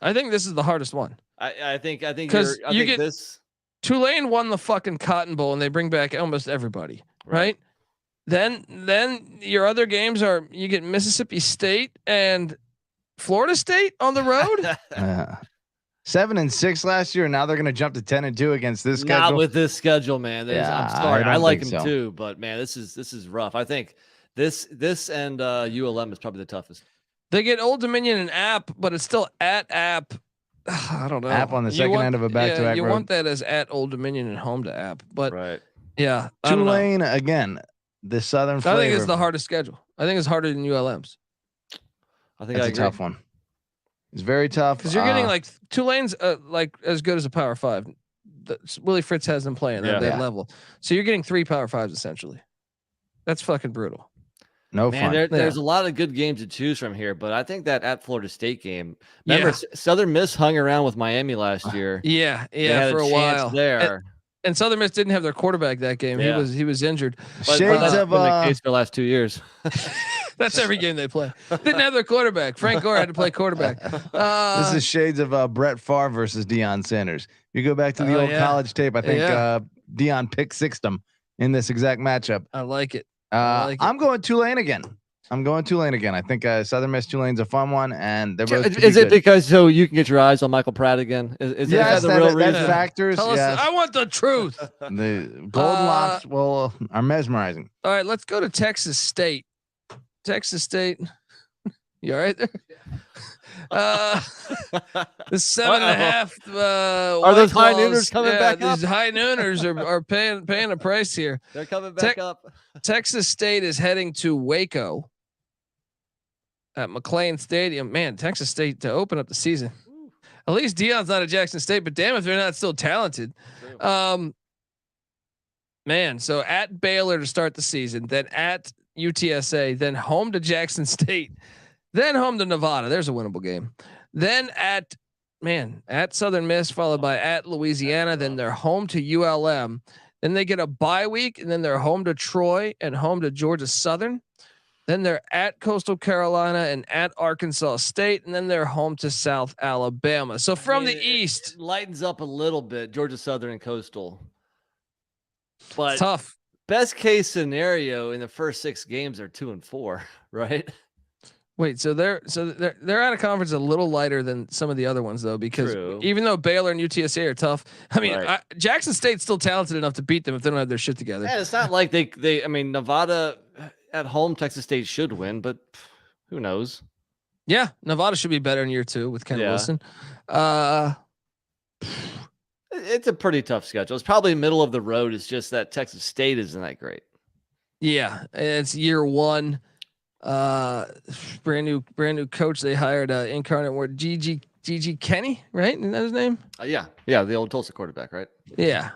A: I think this is the hardest one.
H: I think because you get this.
A: Tulane won the fucking Cotton Bowl and they bring back almost everybody, right? Then your other games are you get Mississippi State and Florida State on the road.
G: 7-6 last year. And now they're going to jump to 10-2 against this schedule.
H: Not with this schedule, man. I'm sorry. I like them too, but man, this is rough. I think this and ULM is probably the toughest.
A: They get Old Dominion and App, but it's still at App. I don't know.
G: App on the second end of a back-to-back.
A: You
G: road.
A: want that as at Old Dominion and home to App, but yeah,
G: Tulane again. The Southern flavor.
A: I think it's the hardest schedule. I think it's harder than ULM's.
H: I think
G: it's a tough one. It's very tough
A: because you're getting like Tulane's like as good as a Power 5. Willie Fritz has them playing at that level, so you're getting 3 Power 5s essentially. That's fucking brutal.
G: No fun.
H: There's a lot of good games to choose from here, but I think that at Florida State game. Remember, Southern Miss hung around with Miami last year.
A: Yeah, for a while
H: there.
A: And Southern Miss didn't have their quarterback that game.
H: Yeah.
A: He was injured.
H: But that's been the case for the last 2 years.
A: That's every game they play. Didn't have their quarterback. Frank Gore had to play quarterback.
G: This is shades of Brett Favre versus Deion Sanders. You go back to the old college tape. I think Deion pick-sixed him in this exact matchup.
A: I like it.
G: I'm going Tulane again. I think Southern Miss Tulane's a fun one, and they're both.
H: Is it because so you can get your eyes on Michael Pratt again? Is that the real reason?
G: Factors.
A: Tell us, I want the truth.
G: The golden locks are mesmerizing.
A: All right, let's go to Texas State. You all right there? The 7.5.
H: Are those high
A: White
H: nooners
A: Claws,
H: coming back up?
A: These high nooners are paying a price here.
H: They're coming back up.
A: Texas State is heading to Waco at McLean Stadium. Man, Texas State to open up the season. At least Deion's not at Jackson State, but damn if they're not still talented. Man, so at Baylor to start the season, then at UTSA, then home to Jackson State, then home to Nevada. There's a winnable game. Then at Southern Miss, followed by at Louisiana. Then they're home to ULM. Then they get a bye week, and then they're home to Troy and home to Georgia Southern. Then they're at Coastal Carolina and at Arkansas State, and then they're home to South Alabama. So from the East,
H: it lightens up a little bit. Georgia Southern and Coastal, but
A: it's tough.
H: Best case scenario in the first 6 games are 2-4, right?
A: Wait, so they're out of conference a little lighter than some of the other ones though, because even though Baylor and UTSA are tough, I mean Jackson State's still talented enough to beat them if they don't have their shit together.
H: Yeah, it's not like they. I mean, Nevada at home, Texas State should win, but who knows?
A: Yeah, Nevada should be better in year 2 with Ken Wilson.
H: It's a pretty tough schedule. It's probably middle of the road. It's just that Texas State isn't that great.
A: Yeah, it's year 1. Brand new coach they hired. Incarnate Word GG Kenny, right? Isn't that his name?
H: Yeah, the old Tulsa quarterback, right?
A: Yeah.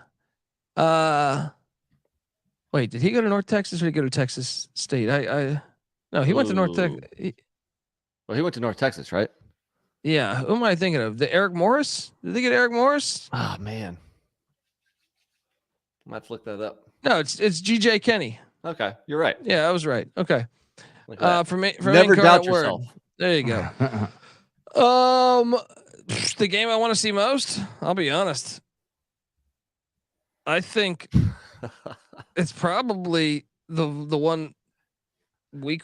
A: Wait, did he go to North Texas or did he go to Texas State? No, he went to North Texas.
H: Well, he went to North Texas, right?
A: Yeah. Who am I thinking of? The Eric Morris? Did they get Eric Morris?
H: Oh man, I might look that up.
A: No, it's GJ Kenny.
H: Okay, you're right.
A: Yeah, I was right. Okay. For
H: Never doubt yourself.
A: There you go. The game I want to see most, I'll be honest. I think it's probably the one week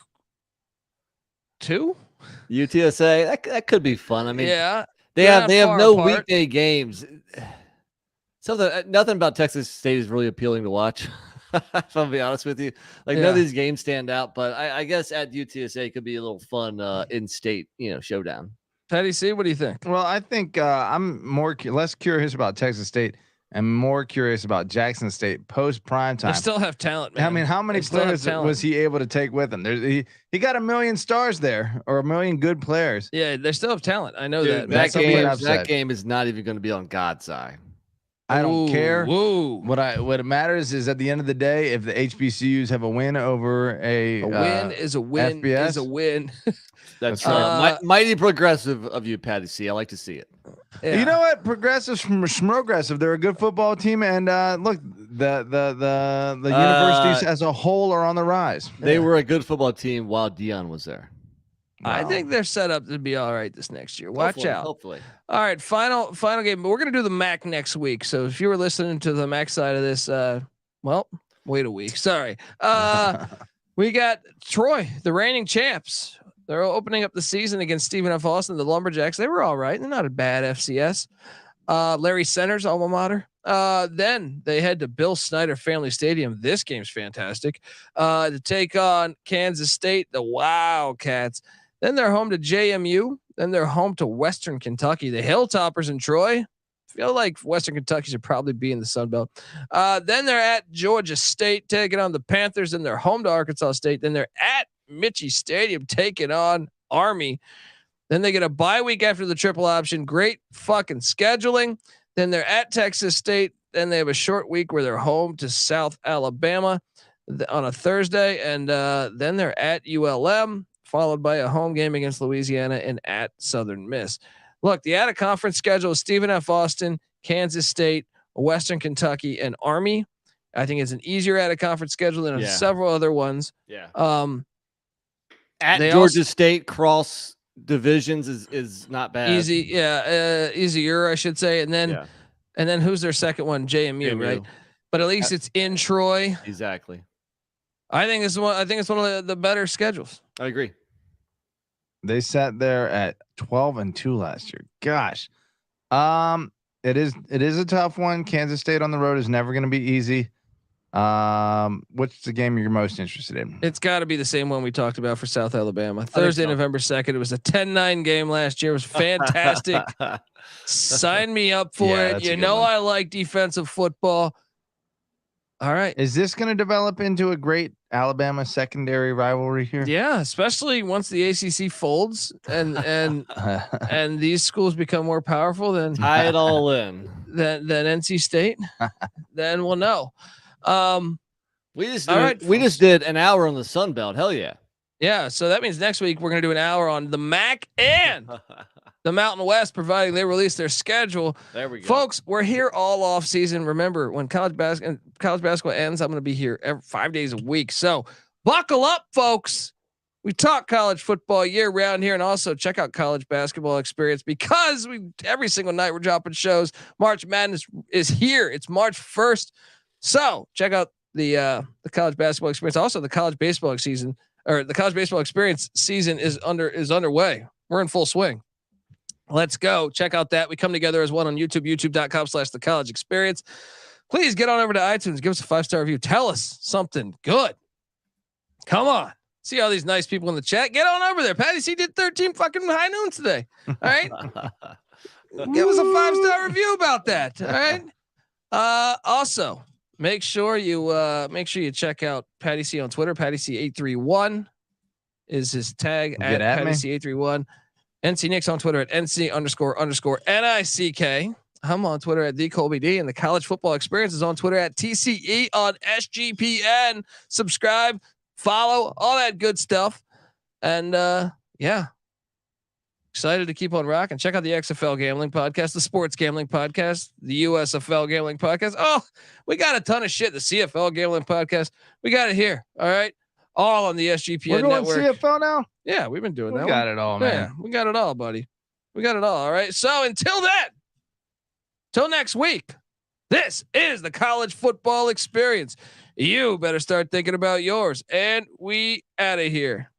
A: 2.
H: UTSA, that could be fun. I mean,
A: yeah,
H: they have no
A: apart.
H: weekday games. So nothing about Texas State is really appealing to watch. If I'll be honest with you, none of these games stand out, but I guess at UTSA could be a little fun in-state, showdown.
A: Patty C, what do you think?
G: Well, I think I'm less curious about Texas State and more curious about Jackson State post prime time.
A: They still have talent, man.
G: I mean, how many players was he able to take with him? He got 1 million stars there, or 1 million good players.
A: Yeah, they still have talent. I know
H: Dude,
A: that.
H: That game is not even going to be on God's eye.
G: I don't care.
A: Whoa.
G: What matters is at the end of the day, if the HBCUs have a win over a
A: win is a win
G: FBS,
A: is a win.
H: That's right. Mighty progressive of you, Patty C. I like to see it.
G: Yeah. You know what? Progressives from Schmogressive, they're a good football team, and look, the universities as a whole are on the rise.
H: They were a good football team while Deion was there.
A: Wow. I think they're set up to be all right this next year. Watch out.
H: Hopefully.
A: All right, final game. We're going to do the MAC next week. So if you were listening to the MAC side of this, wait a week. Sorry. We got Troy, the reigning champs. They're opening up the season against Stephen F. Austin, the Lumberjacks. They were all right. They're not a bad FCS. Larry Center's alma mater. Then they head to Bill Snyder Family Stadium. This game's fantastic. To take on Kansas State, the Wildcats. Then they're home to JMU. Then they're home to Western Kentucky, the Hilltoppers in Troy. Feel like Western Kentucky should probably be in the Sun Belt. Then they're at Georgia State taking on the Panthers. Then they're home to Arkansas State. Then they're at Mitchie Stadium taking on Army. Then they get a bye week after the triple option. Great fucking scheduling. Then they're at Texas State. Then they have a short week where they're home to South Alabama on a Thursday. And then they're at ULM, followed by a home game against Louisiana and at Southern Miss. Look, the out of conference schedule is Stephen F. Austin, Kansas State, Western Kentucky, and Army. I think it's an easier out of conference schedule than several other ones.
H: Yeah.
A: At
H: Georgia State, cross divisions is not bad.
A: Easy. Yeah. Easier, I should say. And then who's their second one? JMU, right? But at least it's in Troy.
H: Exactly.
A: I think it's one of the better schedules.
H: I agree.
G: They sat there at 12-2 last year. Gosh. It is a tough one. Kansas State on the road is never going to be easy. What's the game you're most interested in?
A: It's got to be the same one we talked about for South Alabama. Thursday, November 2nd. It was a 10-9 game last year. It was fantastic. Sign me up for it. You know I like defensive football. All right.
G: Is this going to develop into a great Alabama secondary rivalry here?
A: Yeah, especially once the ACC folds and these schools become more powerful than
H: tie it all in.
A: Than NC State. Then we'll know.
H: We just did an hour on the Sun Belt. Hell yeah.
A: Yeah. So that means next week we're going to do an hour on the MAC and the Mountain West, providing they release their schedule.
H: There we go.
A: Folks, we're here all off season. Remember, when college basketball ends, I'm going to be here 5 days a week. So buckle up, folks. We talk college football year round here, and also check out College Basketball Experience, because every single night we're dropping shows. March Madness is here. It's March 1st. So check out the College Basketball Experience. Also, the College Baseball season, or the College Baseball Experience season is underway. We're in full swing. Let's go. Check out that. We come together as one on YouTube, youtube.com/the college experience. Please get on over to iTunes. Give us a 5-star review. Tell us something good. Come on. See all these nice people in the chat. Get on over there. Patty C did 13 fucking high noons today. All right. Give us a 5-star review about that. All right. Also, make sure you check out Patty C on Twitter. Patty C831 is his tag at Patty C831. NC Nick's on Twitter at NC__NICK. I'm on Twitter at TheColbyD, and the College Football Experience is on Twitter at TCE on SGPN. Subscribe, follow, all that good stuff. And yeah, excited to keep on rocking. Check out the XFL Gambling Podcast, the Sports Gambling Podcast, the USFL Gambling Podcast. Oh, we got a ton of shit. The CFL Gambling Podcast, we got it here. All right. All on the SGPN network.
G: We're going CFL now?
A: Yeah, we've been doing that.
G: We got it all, man.
A: Yeah, we got it all, buddy. We got it all. All right. So until then, till next week, this is the College Football Experience. You better start thinking about yours. And we out of here.